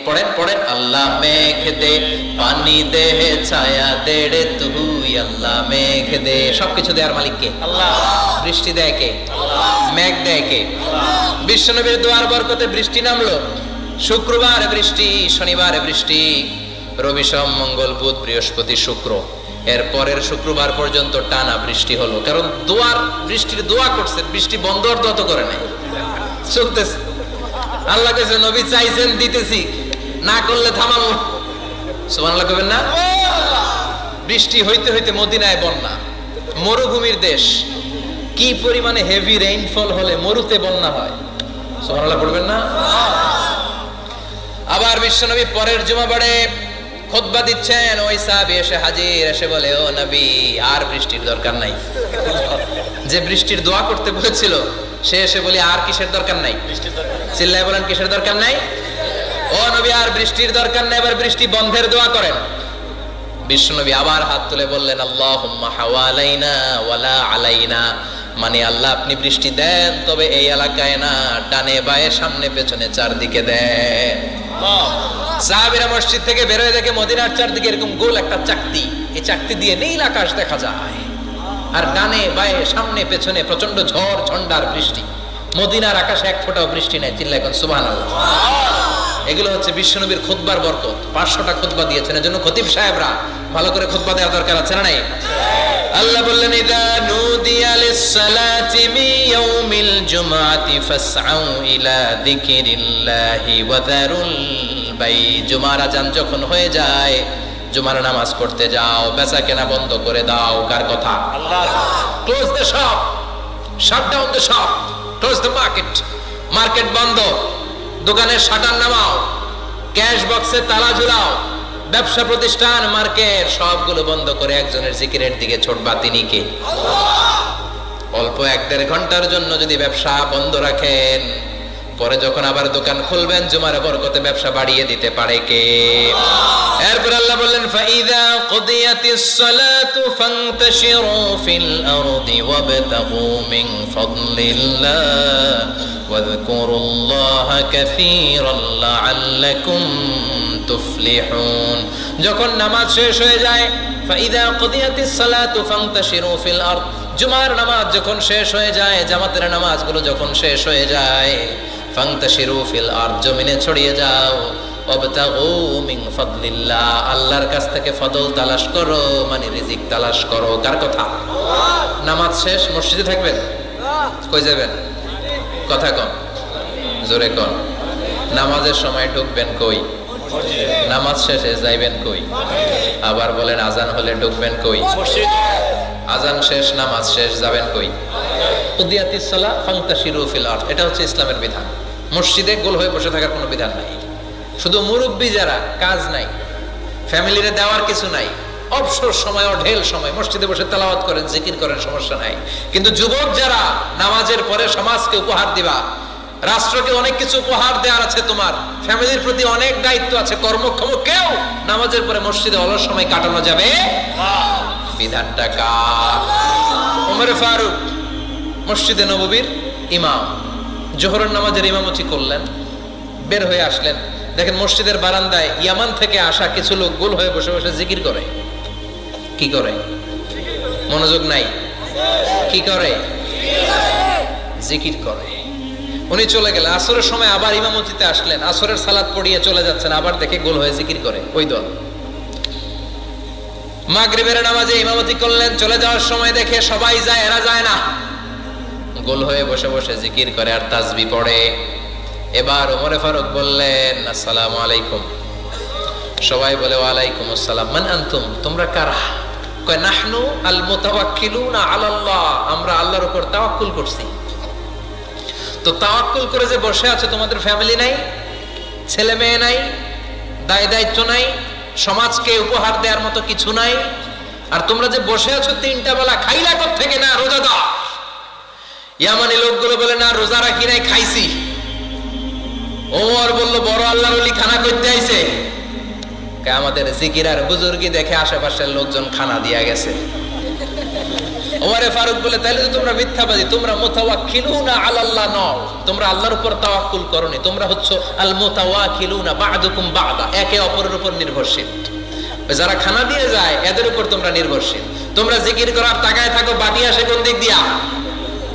পড়েন পড়েন, আল্লাহ মেঘ দে, পানি দে, ছায়া দে রে তুহু, আল্লাহ মেঘ দে। সবকিছু দেওয়ার মালিক কে? আল্লাহ। বৃষ্টি দেয় কে? আল্লাহ। মেঘ দেয় কে? বিশ্বনবীর দোয়ার বরকতে বৃষ্টি নামলো। শুক্রবার বৃষ্টি, শনিবার বৃষ্টি, রবি সোম মঙ্গল বুধ বৃহস্পতি শুক্র, এর পরের শুক্রবার পর্যন্ত টানা বৃষ্টি হলো। কারণ দোয়ার বৃষ্টির দোয়া করছে, বৃষ্টি বন্ধ আর দত করে নাই, চলতেছে। আল্লাহ কাছে নবী চাইছেন, দিতেছি, না করলে থামাবো। সুবহানাল্লাহ কইবেন না? বৃষ্টি হইতে হইতে মদিনায় বন্যা, মরুভূমির দেশ, কি পরিমাণে হেভি রেইনফল হলে মরুতে বন্যা হয়। সুবহানাল্লাহ পড়বেন না? আবার বিশ্বনবী পরের জুমাবারে খুতবা দিচ্ছেন, ওই সাহাবী এসে হাজির, এসে বলে, ও নবী আর বৃষ্টির দরকার নাই। যে বৃষ্টির দোয়া করতে বলেছিল সে এসে বলে আর কিসের দরকার নাই? চিল্লায় বলেন কিসের দরকার নাই? ও নবী আর বৃষ্টির দরকার নাই, এবার বৃষ্টি বন্ধের দোয়া করেন। বিশ্বনবী আবার হাত তুলে বললেন, আল্লাহুম্মা হাওয়ালাইনা ওয়ালা আলাইনা, মানে আল্লাহ আপনি বৃষ্টি দেন, তবে এই এলাকায় না, ডানে বায়ে সামনে পেছনে চারদিকে দেন। সাহাবীরা মসজিদ থেকে বের হয়ে দেখে মদিনার চারদিকে এরকম গোল একটা চাকতি, এই চাকতি দিয়ে নীল আকাশ দেখা যায়, আর ডানে বায়ে সামনে পেছনে প্রচন্ড ঝড় ঝন্ডার বৃষ্টি। মদিনার আকাশে এক ফোঁটাও বৃষ্টি নাই। চিল্লা এখন সুবহানাল্লাহ। এগুলো হচ্ছে বিশ্বনবীর খুতবার বরকত। 500টা খুতবা দিয়েছেন, এজন্য খতিব সাহেবরা ভালো করে খুতবা দেওয়া দরকার আছে না নাই? আল্লাহ বললেন ইদা নুদিয়া লিস-সালাতি মিন ইয়াউমিল জুমআতি ফাসআউ ইলা যিকিরিল্লাহি ওয়া যারুল বাই। জুমার আযান যখন হয়ে যায়, জুমার নামাজ পড়তে যাও, বেচা কেনা বন্ধ করে দাও। কার কথা? আল্লাহর। Close the shop, shut down the shop, close the market. Market বন্ধ, দোকানের শাটার নামাও, ক্যাশ বক্সে তালা ঝুলাও, ব্যবসা প্রতিষ্ঠান, মার্কেট সবগুলো বন্ধ করে একজনের জিকিরের দিকে ছোটবা। তিনি কে? অল্প 1-1.5 ঘন্টার জন্য যদি ব্যবসা বন্ধ রাখেন, পরে যখন আবার দোকান খুলবেন জুমার বরকতে ব্যবসা বাড়িয়ে দিতে পারে কে? এরপর আল্লাহ বললেন ফাইদা কুদিয়াতিস সালাতু ফান্তাশিরু ফিল আরদি ওয়াবতাগু মিন ফাদলিল্লাহ ওয়াযকুরুল্লাহা কাসীরান লাআল্লাকুম তুফলিহুন। যখন নামাজ শেষ হয়ে যায়, ফাইদা কুদিয়াতিস সালাতু ফান্তাশিরু ফিল আরদ, জুমার নামাজ যখন শেষ হয়ে যায়, জামাতের নামাজগুলো যখন শেষ হয়ে যায়, ফান্তাশিরু ফিল আরদ, জমিনে ছড়িয়ে যাও, ওয়াবতাগু মিন ফাদলিল্লাহ, আল্লাহর কাছ থেকে ফদল তালাশ করো, মানে রিজিক তালাশ করো। কার কথা? নামাজ শেষ মসজিদে থাকবেন? কই যাবেন? কথা কন, জোরে কন। নামাজের সময় ঢুকবেন কই? নামাজ শেষে যাইবেন কই? আবার বলেন আজান হলে ঢুকবেন কই? আজান শেষ, নামাজ শেষ, যাবেন কই? কুদিয়াতিস সালাহ ফান্তাশিরু ফিল আরদ, এটা হচ্ছে ইসলামের বিধান। মসজিদে গোল হয়ে বসে থাকার কোনো বিধান নাই। শুধু মুরব্বী যারা, কাজ নাই, ফ্যামিলিরে দেওয়ার কিছু নাই, অবসর সময়, ঢেল সময় মসজিদে বসে তেলাওয়াত করেন, জিকির করেন, সমস্যা নাই। কিন্তু যুবক যারা, নামাজের পরে সমাজকে উপহার দিবা, রাষ্ট্রকে অনেক কিছু উপহার দেওয়ার আছে, তোমার ফ্যামিলির প্রতি অনেক দায়িত্ব আছে, কর্মক্ষম কেউ নামাজের পরে মসজিদে অলস সময় কাটানো যাবে? বিধানটা কার? ওমর ফারুক মসজিদে নববীর ইমাম, জোহরের নামাজের ইমামতি করলেন, বের হয়ে আসলেন, দেখেন মসজিদের বারান্দায় ইয়ামান থেকে আসা কিছু লোক গোল হয়ে বসে বসে জিকির করে। কি করে? মনোযোগ নাই। কি করে? জিকির করে। উনি চলে গেলেন, আসরের সময় আবার ইমামতিতে আসলেন, আসরের সালাত পড়িয়ে চলে যাচ্ছেন, আবার দেখে গোল হয়ে জিকির করে ওই দল। মাগরিবের নামাজে ইমামতি করলেন, চলে যাওয়ার সময় দেখে সবাই যায়, এরা যায় না, গোল হয়ে বসে বসে জিকির করে আর তাসবিহ পড়ে। এবার ওমরে ফারুক বললেন আসসালামু আলাইকুম, সবাই বলে ওয়ালাইকুম আসসালাম। মান আনতুম, তোমরা কারা? কয় নাহনু আল মুতাওয়াক্কিলুনা আলাল্লাহ, আমরা আল্লাহর উপর তাওয়াক্কুল করছি। তো তাওয়াক্কুল করে যে বসে আছে, তোমাদের ফ্যামিলি নাই, ছেলে মেয়ে নাই, দায় দায়িত্ব নাই, সমাজকে উপহার দেওয়ার মতো কিছু নাই, আর তোমরা যে বসে আছো 3টা বেলা খাইলা কোত্থেকে? না রোজাদার। ইয়ামানি লোকগুলো বলে না রোজা রাখি নাই, খাইছি। ওমর বলল বড় আল্লাহর ওলি খানা করতে আইছে। আমাদের জিকির আর বুজুর্গি দেখে আশেপাশের লোকজন খানা দিয়া গেছে। ওমরে ফারুক বলে তাহলে তো তোমরা মিথ্যাবাদী, তোমরা মুতাওয়াক্কিলুনা আলাল্লাহ নও, তোমরা আল্লাহর উপর তাওয়াক্কুল করনি, তোমরা হচ্ছে আল মুতাওয়াক্কিলুনা বা'দুকুম বা'দা, একে অপরের উপর নির্ভরশীল। যারা খানা দিয়ে যায় এদের উপর তোমরা নির্ভরশীল। তোমরা জিকির করার তাকায় থাকো, বাটি আসে কোন দিক দিয়া?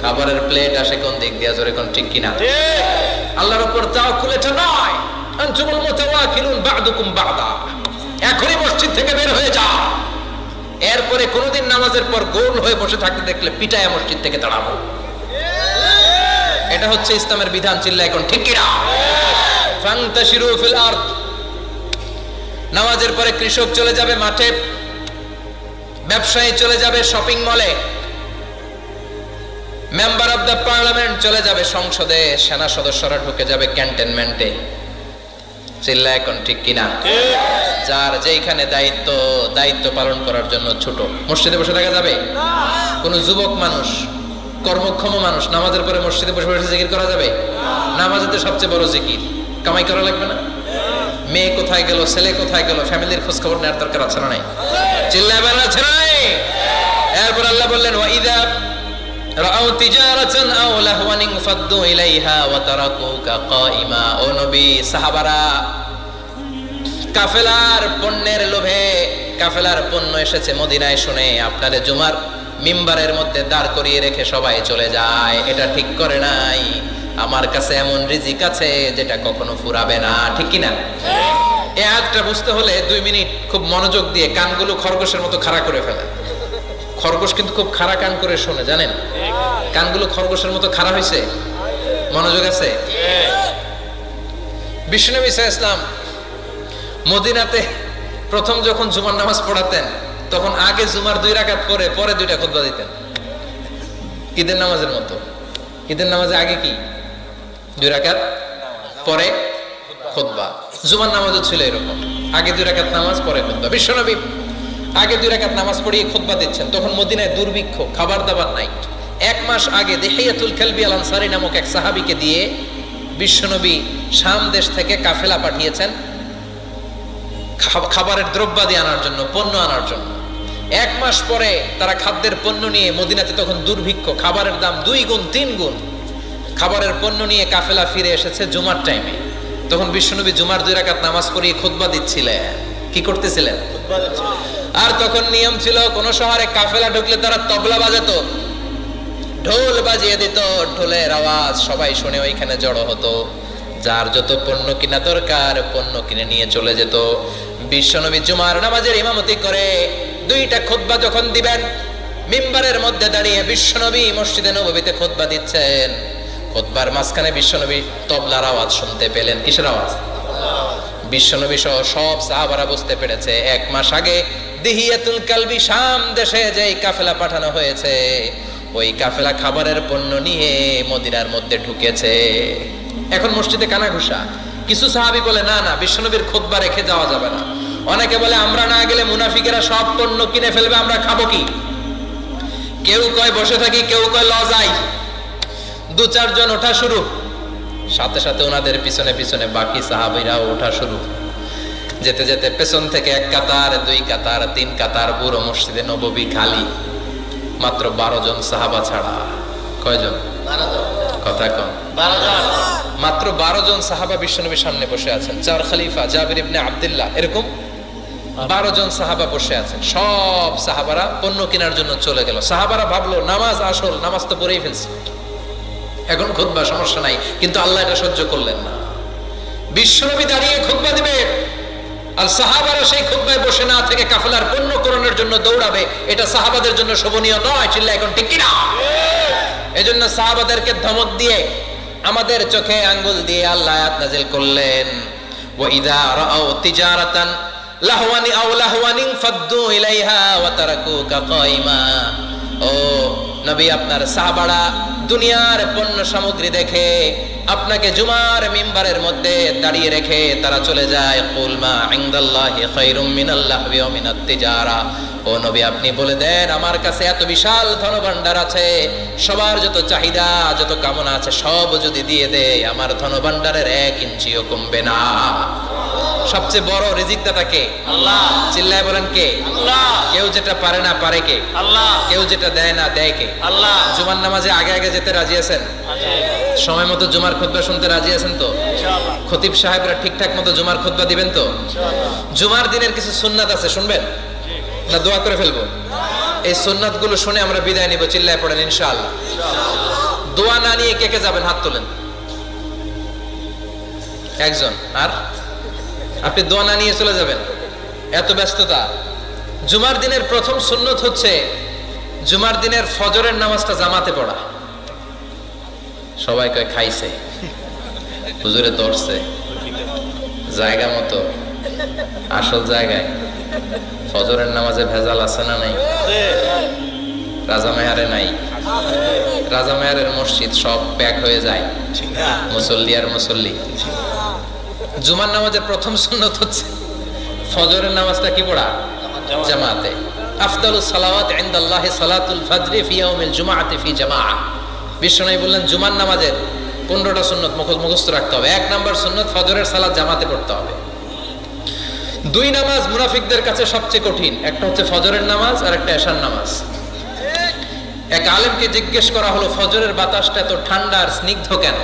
খাবারের প্লেট আসে কোন দিক দিয়া? জোরে কোন, ঠিক কিনা? আল্লাহর উপর তাওয়াক্কুল এটা নয়। আনতুমুল মুতাওয়াক্কিলুন বা'দুকুম বা'দা, এখনই মসজিদ থেকে বের হয়ে যাও। এরপরে কোনদিন নামাজের পর গোল হয়ে বসে থাকতে দেখলে পিটায়া মসজিদ থেকে তাড়াবো। এটা হচ্ছে ইসলামের বিধান। চিল্লা এখন ঠিক কিনা? ফান্তাশিরু ফিল আরদ। নামাজের পরে কৃষক চলে যাবে মাঠে, ব্যবসায়ী চলে যাবে শপিং মলে, মেম্বার অফ দ্য পার্লামেন্ট চলে যাবে সংসদে, সেনা সদস্যরা ঢুকে যাবে ক্যান্টনমেন্টে। চিল্লা এখন ঠিক কিনা? যার যেখানে দায়িত্ব পালন করার জন্য ছোট, মসজিদে বসে থাকা যাবে? কোন যুবক মানুষ, কর্মক্ষম মানুষ নামাজের পরে মসজিদে বসে বসে জিকির করা যাবে? নামাজের সবচেয়ে বড় জিকির। কামাই করা লাগবে না? মেয়ে কোথায় গেল, ছেলে কোথায় গেল, ফ্যামিলির খোঁজ খবর নেওয়ার দরকার আছে না নাই? চিল্লাবেন আছে না নাই? এরপর আল্লাহ বললেন ওয়াইদা রাআউ তিজারাতান আও লাহওয়ান ফাদ্দু ইলাইহা ওয়া তারাকুকা কাইমা। ও নবী, সাহাবারা কাফেলার পণ্যের লোভে, কাফেলার পণ্য এসেছে মদিনায় শুনে আপনাদের জুমার মিম্বারের মধ্যে দাঁড় করিয়ে রেখে সবাই চলে যায়। এটা ঠিক করে নাই। আমার কাছে এমন রিজিক আছে যেটা কখনো ফুরাবে না, ঠিক কি না? এই আয়াতটা বুঝতে হলে 2 মিনিট খুব মনোযোগ দিয়ে কানগুলো খরগোশের মতো খাড়া করে ফেলে। খরগোশ কিন্তু খুব খাড়া কান করে শোনে, জানেন? কানগুলো খরগোশের মতো খাড়া হয়েছে। মনোযোগ আছে? বিশ্বনবী সাল্লাল্লাহু আলাইহি ওয়াসাল্লাম মদিনাতে প্রথম যখন জুমার নামাজ পড়াতেন তখন আগে জুমার 2 রাকাত পরে 2টা খুতবা দিতেন, ঈদের নামাজের মতো। ঈদের নামাজে আগে কি 2 রাকাত, পরে খুতবা। জুমার নামাজও ছিল এরকম, আগে 2 রাকাত নামাজ, পরে খুতবা। বিশ্বনবী আগে 2 রাকাত নামাজ পড়িয়ে খুতবা দিচ্ছেন, তখন মদিনায় দুর্ভিক্ষ, খাবার দাবার নাই। 1 মাস আগে দিহিয়াতুল কালবি আল আনসারী নামক এক সাহাবীকে দিয়ে বিশ্বনবী শাম দেশ থেকে কাফেলা পাঠিয়েছেন খাবারের দ্রব্যাদি আনার জন্য, পণ্য আনার জন্য। 1 মাস পরে তারা খাদ্যের পণ্য নিয়ে, মদিনাতে তখন দুর্ভিক্ষ, খাবারের দাম 2 গুণ 3 গুণ, খাবারের পণ্য নিয়ে কাফেলা ফিরে এসেছে জুমার টাইমে। তখন বিশ্বনবী জুমার 2 রাকাত নামাজ পড়িয়ে খুতবা দিচ্ছিলেন। কি করতেছিলেন? আর তখন নিয়ম ছিল, কোন শহরে কাফেলা ঢুকলে তারা তবলা বাজাতো, ঢোল বাজিয়ে দিত, ঢোলের আওয়াজ সবাই শুনে ওইখানে জড়ো হতো। যার যত পণ্য কিনা দরকার পণ্য কিনে নিয়ে চলে যেত। বিশ্বনবী জুমার নামাজের ইমামতি করে 2টা খুতবা যখন দিবেন, মিম্বারের মধ্যে দাঁড়িয়ে বিশ্বনবী মসজিদে নববীতে খুতবা দিচ্ছেন। খুতবার মাঝখানে বিশ্বনবী তবলার আওয়াজ শুনতে পেলেন। কিসের আওয়াজ? বিশ্বনবী সহ সব সাহাবারা বুঝতে পেরেছে 1 মাস আগে দিহিয়াতুল কালবি শাম দেশে যেই কাফেলা পাঠানো হয়েছে, ওই কাফেলা খাবারের পণ্য নিয়ে মদিনার মধ্যে ঢুকেছে। এখন মসজিদে কানাঘুষা। কিছু সাহাবী বলে না না, বিশ্বনবীর খুতবা রেখে যাওয়া যাবে না। অনেকে বলে আমরা না গেলে মুনাফিকেরা সব পণ্য কিনে ফেলবে, আমরা খাবো কি? কেউ কয় বসে থাকি, কেউ কয় ল যাই। 2-4 জন ওঠা শুরু, সাথে সাথে ওনাদের পিছনে পিছনে বাকি সাহাবীরাও ওঠা শুরু। যেতে যেতে পেছন থেকে 1 কাতার, 2 কাতার, 3 কাতার, পুরো মসজিদে নববী খালি, মাত্র 12 জন সাহাবা ছাড়া। কয়জন? 12 জন। কথা কম। 12 জন। মাত্র 12 জন সাহাবা বিশ্বনবীর সামনে বসে আছেন। 4 খলিফা জাবির ইবনে আব্দুল্লাহ, এরকম 12 জন সাহাবা বসে আছেন। সব সাহাবারা পণ্য কেনার জন্য চলে গেল। সাহাবারা ভাবলো নামাজ আসল, নামাজ তো পড়েই ফেলছে, এখন খুতবা সমস্যা নাই। কিন্তু আল্লাহ এটা সহ্য করলেন না। বিশ্বনবী দাঁড়িয়ে খুতবা দিবে আর সাহাবারা সেই খুতবায় বসে না থেকে কাফেলার পণ্য করণের জন্য দৌড়াবে, এটা সাহাবাদের জন্য শোভনীয় নয়। চিল্লা এখন ঠিক কিনা? এজন্য সাহাবাদেরকে ধমক দিয়ে, আমাদের চোখে আঙ্গুল দিয়ে আল্লাহ আয়াত নাযিল করলেন, ওয়া ইযা রাআউ তিজারাতান লাহওয়ানি আও লাহওয়ানিন ফাদ্দু ইলাইহা ওয়া তারাকুকা কাইমা। ও নবী, আপনার সাহাবারা দুনিয়ার পণ্য সামগ্রী দেখে আপনাকে জুমার মিম্বারের মধ্যে দাঁড়িয়ে রেখে তারা চলে যায়। কুল মা ইনদাল্লাহি খায়রুম মিনাল লাহবি ওয়া মিনাত তিজারা। ও নবী, আপনি বলে দেন আমার কাছে এত বিশাল ধনভাণ্ডার আছে, সবার যত চাহিদা যত কামনা আছে সব যদি দিয়ে দেয় আমার ধনভাণ্ডারের 1 ইঞ্চিও কমবে না। সবচেয়ে বড় রিজিকদাতা কে? আল্লাহ। চিল্লায় বলেন কে? আল্লাহ। কেউ যেটা পারে না পারে কে? আল্লাহ। কেউ যেটা দেয় না দেয় কে? আল্লাহ। জুমার নামাজে আগে আগে যেতে রাজি আছেন? সময় মতো জুমার খুতবা শুনতে রাজি আছেন তো? ইনশাআল্লাহ। খতিব সাহেবরা ঠিকঠাক মতো জুমার খুতবা দিবেন তো? ইনশাআল্লাহ। জুমার দিনের কিছু সুন্নাত আছে, শুনবেন না দোয়া করে ফেলবো? এই সুন্নাত গুলো শুনে আমরা বিদায় নিব। চিল্লায় পড়েন ইনশাআল্লাহ। দোয়া না নিয়ে কে কে যাবেন? হাত তোলেন। একজন। আর আপনি দোয়া না নিয়ে চলে যাবেন? এত ব্যস্ততা। জুমার দিনের প্রথম সুন্নত হচ্ছে জুমার দিনের ফজরের নামাজটা জামাতে পড়া। সবাই কয় খাইছে, হুজুরে ধরছে জায়গা মতো, আসল জায়গায়। ফজরের নামাজে ভেজাল আছে না নাই? রাজা মেহারে নাই? রাজা মেহারের মসজিদ সব প্যাক হয়ে যায়, মুসল্লি আর মুসল্লি। জুমার নামাজের প্রথম সুন্নত হচ্ছে ফজরের নামাজটা কি পড়া? জামাতে। আফদালুস সালাওয়াত ইনদাল্লাহি সালাতুল ফজর ফি ইয়াউমিল জুমআতি ফি জামাআহ। বিশ্বনবী বললেন জুমার নামাজের 15টা সুন্নত মুখস্থ রাখতে হবে। 1 নাম্বার সুন্নত ফজরের সালাত জামাতে পড়তে হবে। 2 নামাজ মুনাফিকদের কাছে সবচেয়ে কঠিন, একটা হচ্ছে ফজরের নামাজ আর একটা এশার নামাজ। এক আলেমকে জিজ্ঞেস করা হলো ফজরের বাতাসটা এত ঠান্ডা আর স্নিগ্ধ কেন?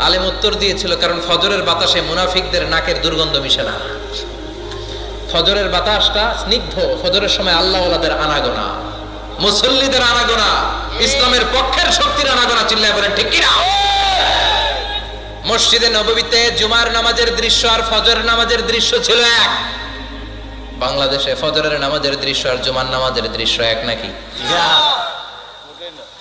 আলেম উত্তর দিয়েছিল কারণ ফজরের বাতাসে মুনাফিকদের নাকের দুর্গন্ধ মিশে না। ফজরের বাতাসটা স্নিগ্ধ, ফজরের সময় আল্লাহওয়ালাদের আনাগোনা, মুসল্লিদের আনাগোনা, ইসলামের পক্ষের শক্তির আনাগোনা। চিল্লায় বলেন ঠিক কিনা? মসজিদে নববীতে জুমার নামাজের দৃশ্য আর ফজরের নামাজের দৃশ্য ছিল এক। বাংলাদেশে ফজরের নামাজের দৃশ্য আর জুমার নামাজের দৃশ্য এক নাকি?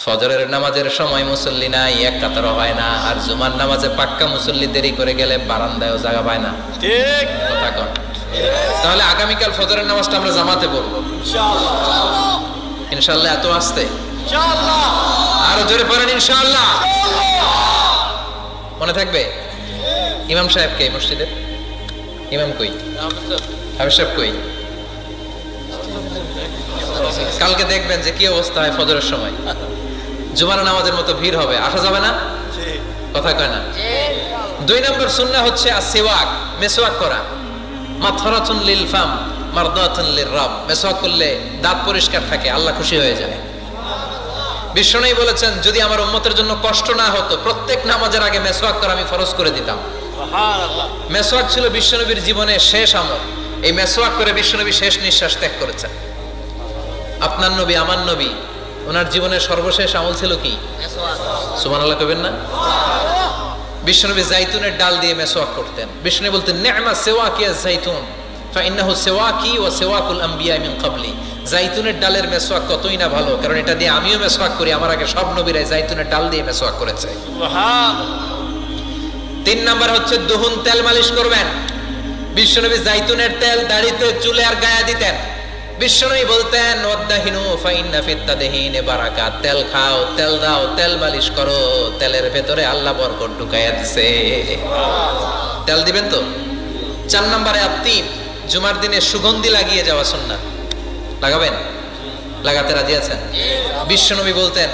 ফজরের নামাজের সময় মুসল্লি নাই, এক কাতার হয় না, আর জুমার নামাজে পাক্কা মুসল্লি দেরি করে গেলে বারান্দায়ও জায়গা পায় না। ঠিক কথা কন। তাহলে আগামীকাল ফজরের নামাজটা আমরা জামাতে পড়বো ইনশাআল্লাহ। ইনশাআল্লাহ এত আসতে ইনশাআল্লাহ, আরো জোরে পড়েন ইনশাআল্লাহ। মনে থাকবে? ইমাম সাহেব কে মসজিদের? ইমাম কই? হাফেজ সাহেব কই? কালকে দেখবেন যে কি অবস্থা হয় ফজরের সময়। জুমার নামাজের মতো ভিড় হবে, আসা যাবে না। কথা কয় না। 2 নম্বর সুন্নাহ হচ্ছে আসওয়াক, মেসওয়াক করা। মাথরাতুন লিল ফাম মারদাতুন লির রাব। মেসওয়াক করলে দাঁত পরিষ্কার থাকে, আল্লাহ খুশি হয়ে যায়। বিশ্বনবী বলেছেন যদি আমার উম্মতের জন্য কষ্ট না হতো প্রত্যেক নামাজের আগে মেসওয়াক করা আমি ফরজ করে দিতাম। সুবহানাল্লাহ। মেসওয়াক ছিল বিশ্বনবীর জীবনের শেষ আমল। এই মেসওয়াক করে বিশ্বনবী শেষ নিঃশ্বাস ত্যাগ করেছেন। আপনার নবী আমার নবী ওনার জীবনের সর্বশেষ আমল ছিল কি? সুবহানাল্লাহ কইবেন না? বিশ্বনবী জাইতুনের ডাল দিয়ে মেসওয়াক করতেন। বিশ্বনবী বলতেন নি'মা সিওয়াকিয়া জাইতুন ফাইন্নাহু সিওয়াকি ওয়া সিওয়াকুল আমবিয়া মিন ক্বাবলি। জাইতুনের ডালের মেসওয়াক কতই না ভালো, কারণ এটা দিয়ে আমিও মেসওয়াক করি, আমার আগে সব নবীরাই জাইতুনের ডাল দিয়ে মেসওয়াক করেছে। সুবহানাল্লাহ। 3 নাম্বার হচ্ছে দুহুন, তেল মালিশ করবেন। বিশ্বনবী জাইতুনের তেল দাড়িতে চুলে আর গায়ে দিতেন। বিশ্বনবী বলতেন ওয়াদাহিনু ফাইন্না ফিত তাদহিনে বারাকাত। তেল খাও, তেল দাও, তেল মালিশ করো, তেলের ভেতরে আল্লাহ বরকত ঢুকাইয়া দিয়েছে। তেল দিবেন তো। 4 নম্বরে আত্তিব, জুমার দিনে সুগন্ধি লাগিয়ে যাওয়া সুন্নাত। লাগাবেন? লাগাতে রাজি আছেন? বিশ্বনবী বলতেন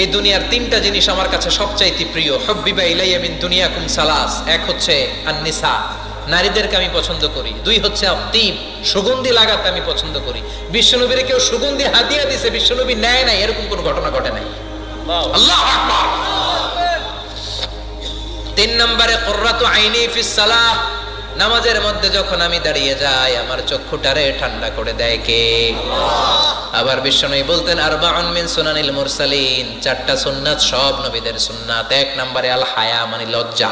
এই দুনিয়ার 3টা জিনিস আমার কাছে সবচাইতে প্রিয়। হুব্বিবা ইলাইয়া মিন দুনিয়াকুম সালাস। এক হচ্ছে আন-নিসা, নারীদেরকে আমি পছন্দ করি। 2 হচ্ছে আত্তিব, সুগন্ধি লাগাতে আমি পছন্দ করি। বিশ্বনবীর কেউ সুগন্ধি হাদিয়া দিয়েছে, বিশ্বনবী নেয় নাই, এরকম কোনো ঘটনা ঘটে নাই। আল্লাহু আকবার। 3 নম্বরে কুররাতু আইনি ফিস সালাহ। নামাজের মধ্যে যখন আমি দাঁড়িয়ে যাই আমার চক্ষুটারে ঠান্ডা করে দেয় কে? আবার বিশ্বনবী বলতেন আরবাউন মিন সুনানিল মুরসালিন। 4টা সুন্নাত সব নবীদের সুন্নাত। 1 নম্বরে আল হায়া মানে লজ্জা।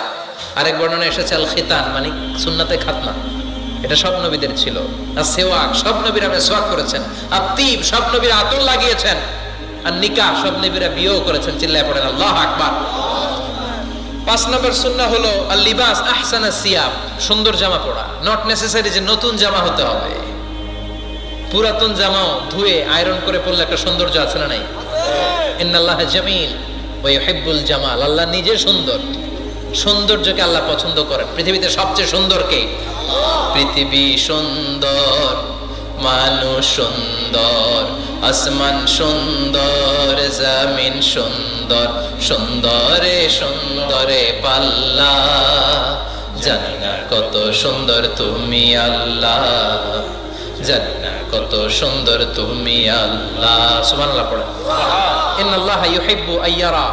আরেক বর্ণনা এসেছে আল খিতান মানে সুন্নাতে খাতনা, এটা সব নবীদের ছিল। আর সেওয়াক, সব নবীরা মেসওয়াক করেছেন। আত্তিব, সব নবীরা আতর লাগিয়েছেন। আর নিকাহ, সব নবীরা বিয়েও করেছেন। চিল্লায় পড়েন আল্লাহু আকবার। 5 নম্বর সুন্নাহ হলো আল লিবাস আহসানা সিয়াব, সুন্দর জামা পরা। নট নেসেসারি যে নতুন জামা হতে হবে, পুরাতন জামাও ধুয়ে আয়রন করে পরলে একটা সৌন্দর্য আছে না নাই? ইন্নাল্লাহা জামিল ওয়া ইউহিব্বুল জামাল। আল্লাহ নিজে সুন্দর, সৌন্দর্যকে আল্লাহ পছন্দ করেন। পৃথিবীতে সবচেয়ে সুন্দর কে? পৃথিবী সুন্দর, মানুষ সুন্দর, আসমান সুন্দর, জমিন সুন্দর, সুন্দরে সুন্দরে পাল্লা। জানি না কত সুন্দর তুমি আল্লাহ, জানি না কত সুন্দর তুমি আল্লাহ। সুবহানাল্লাহ পড়েন। ইন্নাল্লাহা ইউহিব্বু আইয়ারা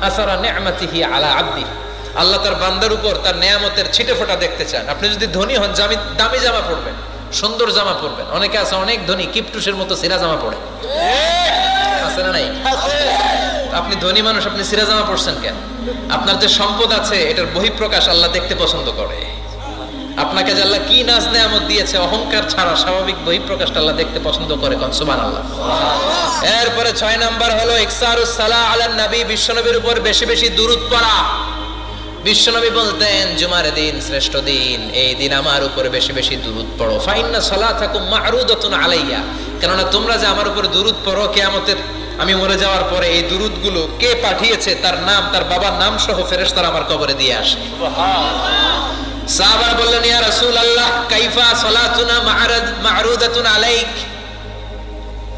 আসারা নি'মাতিহি আলা আবদিহি। আল্লাহ তার বান্দার উপর তার নেয়ামতের ছিটে ফোঁটা দেখতে চান। আপনি যদি ধনী হন দামি জামা পরবেন, সুন্দর জামা পরবেন। অনেকে আছে অনেক ধনী কিপটুসের মতো সিরা জামা পরে, আছে না নাই? আপনি ধনী মানুষ, আপনি সিরা জামা পরছেন কেন? আপনার যে সম্পদ আছে এটার বহিঃপ্রকাশ আল্লাহ দেখতে পছন্দ করে। আপনাকে যে আল্লাহ কি নাজ নেয়ামত দিয়েছে, অহংকার ছাড়া স্বাভাবিক বহিঃপ্রকাশটা আল্লাহ দেখতে পছন্দ করে। কোন সুবহানাল্লাহ। এরপরে 6 নাম্বার হলো ইকসারুস সালাহ আলান নবী, বিশ্বনবীর উপর বেশি বেশি দুরূদ পড়া। বিশ্বনবী বলতেন জুমার দিন শ্রেষ্ঠ দিন, এই দিন আমার উপরে বেশি বেশি দুরূদ পড়ো। ফাইন্না সালাতাকুম মা'রুদাতুন আলাইয়া, কেননা তোমরা যে আমার উপরে দুরূদ পড়ো, কিয়ামতের আমি মরে যাওয়ার পরে এই দুরূদগুলো কে পাঠিয়েছে তার নাম, তার বাবার নাম সহ ফেরেশতারা আমার কবরে দিয়ে আসে। সুবহানাল্লাহ। সাহাবারা বললেন ইয়া রাসূলুল্লাহ কাইফা সালাতুনা মা'রুদাতুন আলাইক,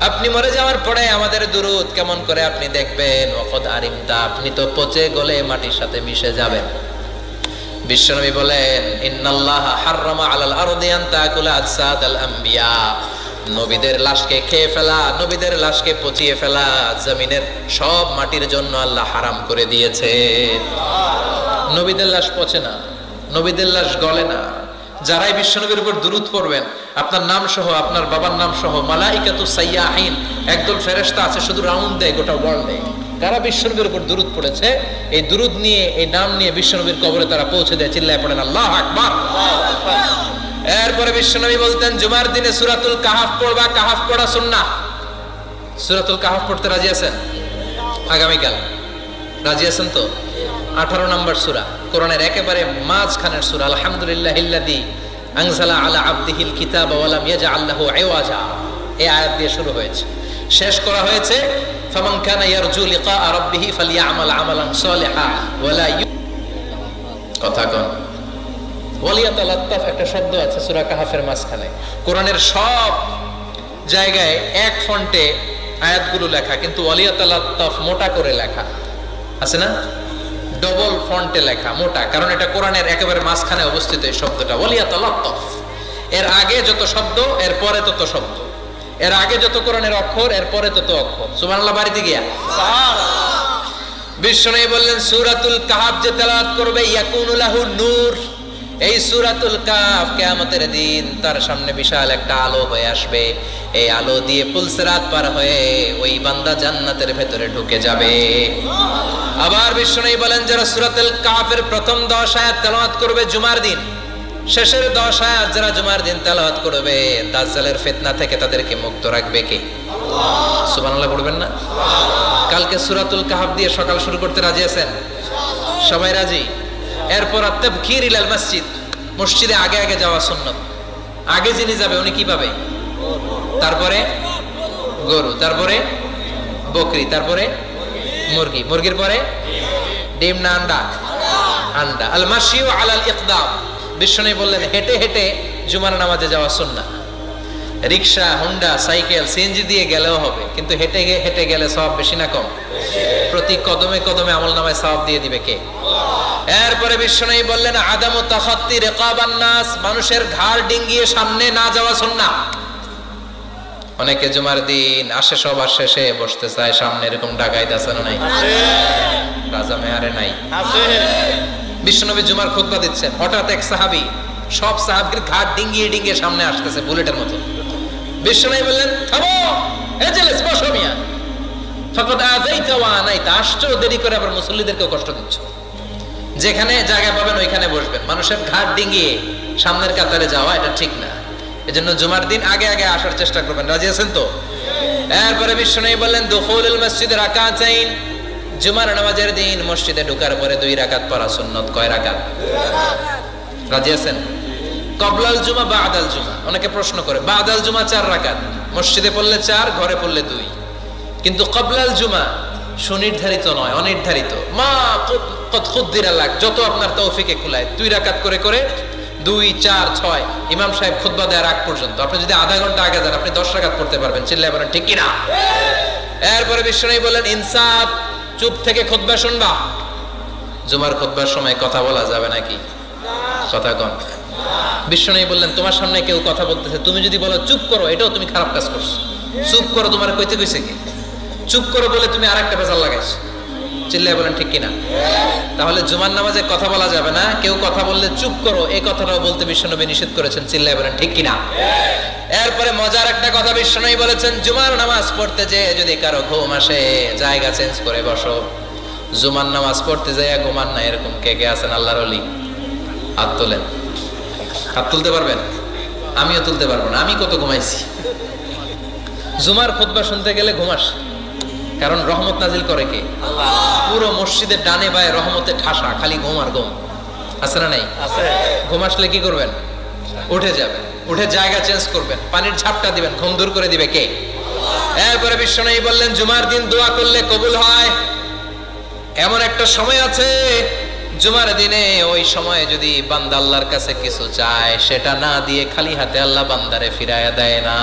আপনি মরে যাওয়ার পরে আমাদের দুরূদ কেমন করে আপনি দেখবেন? ওয়াকাদ আরিমতা, আপনি তো পচে গলে মাটির সাথে মিশে যাবেন। বিশ্বনবী বলেন ইন্নাল্লাহা হাররামা আলাল আরদি আন তাকুলা আজসাদাল আমবিয়া, নবীদের লাশকে খেয়ে ফেলা, নবীদের লাশকে পচিয়ে ফেলা জমিনের সব মাটির জন্য আল্লাহ হারাম করে দিয়েছে। নবীদের লাশ পচে না, নবীদের লাশ গলে না। যারাই বিশ্বনবীর উপর দুরূদ পড়বেন, আপনার নাম সহ, আপনার বাবার নাম সহ, মালাইকাতুস সাইয়াহিন, একদল ফেরেশতা আছে শুধু রাউন্ড দেয় গোটা ওয়ার্ল্ডে। কারা বিশ্বনবীর উপর দুরূদ পড়েছে, এই দুরূদ নিয়ে, এই নাম নিয়ে বিশ্বনবীর কবরে তারা পৌঁছে দেয়। চিল্লায় পড়েন আল্লাহু আকবার। এরপরে বিশ্বনবী বলতেন জুমার দিনে সূরাতুল কাহাফ পড়বা, কাহাফ পড়া সুন্নাহ। সূরাতুল কাহাফ পড়তে রাজি আছেন? আগামীকাল রাজি আছেন তো? 18 নম্বর সূরা, কোরআনের একেবারে মাঝখানের সূরা। আলহামদুলিল্লাহিল্লাযী আনজালা আলা আবদিহিল কিতাবা ওয়া লাম ইয়াজআল লাহু ইওয়াজা, এই আয়াত দিয়ে শুরু হয়েছে, শেষ করা হয়েছে ফামান কানা ইয়ারজু লিকা রাব্বিহি ফালইয়ামাল আমালান সালিহা ওয়া লা কথা কোন ওয়ালিয়াতালাত্তাফ একটা শব্দ আছে সূরা কাহাফের মাঝখানে। কোরআনের সব জায়গায় এক ফন্টে আয়াতগুলো লেখা, কিন্তু ওয়ালিয়াতালাত্তাফ মোটা করে লেখা আছে না, ডবল ফন্টে লেখা মোটা, কারণ এটা কোরআনের একেবারে মাঝখানে অবস্থিত এই শব্দটা ওয়ালিয়াতালাত্তাফ। এর আগে যত শব্দ এর পরে তত শব্দ, এর আগে যত কোরআনের অক্ষর এর পরে তত অক্ষর। সুবহানাল্লাহ বাড়িতে গিয়া বিশ্বনবী বললেন সূরাতুল কাহাফ যে তেলাওয়াত করবে ইয়াকুনু লাহু নূর, এই সূরাতুল কাহাফ কিয়ামতের দিন তার সামনে বিশাল একটা আলো হয়ে আসবে, এই আলো দিয়ে পুলসিরাত পার হয়ে ওই বান্দা জান্নাতের ভেতরে ঢুকে যাবে। আবার বিশ্বনবী বলেন যারা সূরাতুল কাহাফের প্রথম 10 আয়াত তেলাওয়াত করবে জুমার দিন, শেষের 10 আয়াত যারা জুমার দিন তেলাওয়াত করবে, দাজ্জালের ফিতনা থেকে তাদেরকে মুক্ত রাখবে কে? আল্লাহ। সুবহানাল্লাহ পড়বেন না? কালকে সূরাতুল কাহাফ দিয়ে সকাল শুরু করতে রাজি আছেন? সবাই রাজি? এরপর তাবকির ইলাল মসজিদ, মসজিদে আগে আগে যাওয়া সুন্নাত। আগে যিনি যাবে উনি কি পাবে? তারপরে গরু, তারপরে বকরি, তারপরে মুরগি, মুরগির পরে ডিম না আন্ডা? আন্ডা। আল মাশিউ আলাল ইকদাম, বিশ্বনবী বললেন হেঁটে হেঁটে জুমার নামাজে যাওয়া সুন্নাহ। রিকশা, হুন্ডা, সাইকেল, সিএনজি দিয়ে গেলেও হবে, কিন্তু হেঁটে হেঁটে গেলে সওয়াব বেশি না কম? প্রতি কদমে কদমে আমলনামায় সওয়াব দিয়ে দিবে কে? এরপরে বিশ্বনবী বললেন আদামু তাখাত্তি রিকাবান নাস, মানুষের ঘাড় ডিঙ্গিয়ে সামনে না যাওয়া সুন্নাহ। অনেকে জুমার দিন আসে সবার শেষে বসতে চায় সামনে, এরকম ডাকাইত আছে না নাই? রাজা মেহারে নাই? বিশ্বনবী জুমার খুতবা দিচ্ছেন, হঠাৎ এক সাহাবী সব সাহাবীর ঘাড় ডিঙ্গিয়ে ডিঙ্গিয়ে সামনে আসতেছে বুলেটের মতো। বিশ্বনবী বললেন থামো, এজলিস, বসো মিয়া, ফাকাদ আযাইতা ওয়া আনাইতা, আসছো দেরি করে আবার মুসল্লিদেরকে কষ্ট দিচ্ছ। যেখানে জায়গা পাবেন ওইখানে বসবেন, মানুষের ঘাড় ডিঙ্গিয়ে সামনের কাতারে যাওয়া এটা ঠিক না। এজন্য জুমার দিন আগে আগে আসার চেষ্টা করবেন। রাজি আছেন তো? এরপরে বিশ্বনবী বললেন দুখুলুল মসজিদে রাকাতাইন, জুমার নামাজের দিন মসজিদে ঢোকার পরে 2 রাকাত পড়া সুন্নাত। কয় রাকাত? রাজি আছেন? কবলাল জুমা বাদাল জুমা, অনেকে প্রশ্ন করে বাদাল জুমা 4 রাকাত, মসজিদে পড়লে 4, ঘরে পড়লে 2, কিন্তু কবলাল জুমা সুনির্ধারিত নয়, অনির্ধারিত। মা কদ খুদ্দিরা লাক, যত আপনার তৌফিকে কুলায় 2 রাকাত করে করে 2, 4, 6 ইমাম সাহেব খুতবা দেওয়ার আগ পর্যন্ত আপনি যদি আধা ঘন্টা আগে যান আপনি 10 রাকাত পড়তে পারবেন। চিল্লায় বলেন ঠিক কিনা? এরপরে বিশ্বনবী বললেন ইনসাফ, চুপ থেকে খুতবা শুনবা। জুমার খুতবার সময় কথা বলা যাবে নাকি? কথা কন। বিশ্বনবী বললেন তোমার সামনে কেউ কথা বলতেছে, তুমি যদি বলো চুপ করো, এটাও তুমি খারাপ কাজ করছো। চুপ করো তোমার কইতে কইছে কি? চুপ করো বলে তুমি আরেকটা ভেজাল লাগাইছো। চিল্লায় বলেন ঠিক কিনা? তাহলে জুমার নামাজে কথা বলা যাবে না, কেউ কথা বললে চুপ করো এই কথাটাও বলতে বিশ্বনবী নিষেধ করেছেন। চিল্লায় বলেন ঠিক কিনা? এরপরে মজার একটা কথা বিশ্বনবী বলেছেন, জুমার নামাজ পড়তে যে যদি কারো ঘুম আসে জায়গা চেঞ্জ করে বসো। জুমার নামাজ পড়তে যাইয়া ঘুমান না, এরকম কে কে আছেন আল্লাহর ওলি? হাত তোলেন। হাত তুলতে পারবেন? আমিও তুলতে পারবো না, আমি কত ঘুমাইছি। জুমার খুতবা শুনতে গেলে ঘুম আসে, কারণ রহমত নাজিল করে কে? আল্লাহ। পুরো মসজিদের ডানে বায়ে রহমতে ঠাসা, খালি ঘুম আর ঘুম। আছে না নাই? আছে। ঘুম আসলে কি করবেন? উঠে যাবেন, উঠে জায়গা চেঞ্জ করবেন, পানির ঝাপটা দিবেন, ঘুম দূর করে দিবে কে? এরপরে বিশ্বনবী বললেন জুমার দিন দোয়া করলে কবুল হয়। এমন একটা সময় আছে জুমার দিনে, ওই সময়ে যদি বান্দা আল্লাহর কাছে কিছু চায় সেটা না দিয়ে খালি হাতে আল্লাহ বান্দারে ফিরাইয়া দেয় না।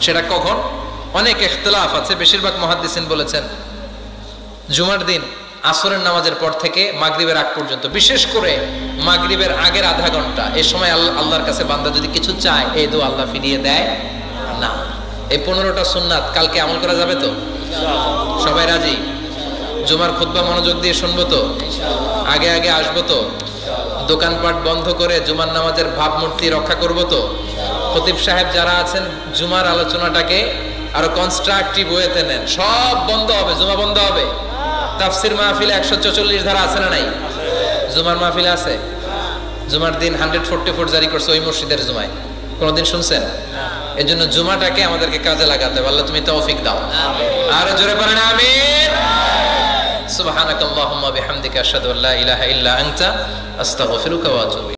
সেটা কখন? অনেক ইখতিলাফ আছে, বেশিরভাগ মুহাদ্দিসিন বলেছেন জুমার দিন আসরের নামাজের পর থেকে মাগরিবের আগ পর্যন্ত, বিশেষ করে মাগরিবের আগের আধা ঘন্টা, এই সময় আল্লাহর কাছে বান্দা যদি কিছু চায় এই দোয়া আল্লাহ ফিরিয়ে দেয় না। এই 15টা সুন্নাত কালকে আমল করা যাবে তো? সবাই রাজি? জুমার খুতবা মনোযোগ দিয়ে শুনবো তো? আগে আগে আসবো তো? দোকানপাট বন্ধ করে জুমার নামাজের ভাবমূর্তি রক্ষা করবো তো? খতিব সাহেব যারা আছেন জুমার আলোচনাটাকে আরো কনস্ট্রাকটিভ ওয়েতে নেন। সব বন্ধ হবে, জুমা বন্ধ হবে। তাফসির মাহফিলে 144 ধারা আছে না নাই? জুমার মাহফিলে আছে। জুমার দিন 144 জারি করছে ওই মসজিদের জুমায়, কোনদিন শুনছেন? এই জন্য জুমাটাকে আমাদেরকে কাজে লাগাতে হবে। আল্লাহ তুমি তৌফিক দাও। আরো জোরে পড়েন আমিন। সুবহানাকাল্লাহুম্মা বিহামদিকা আশহাদু আল্লা ইলাহা ইল্লা আনতা আস্তাগফিরুকা ওয়া আতুবু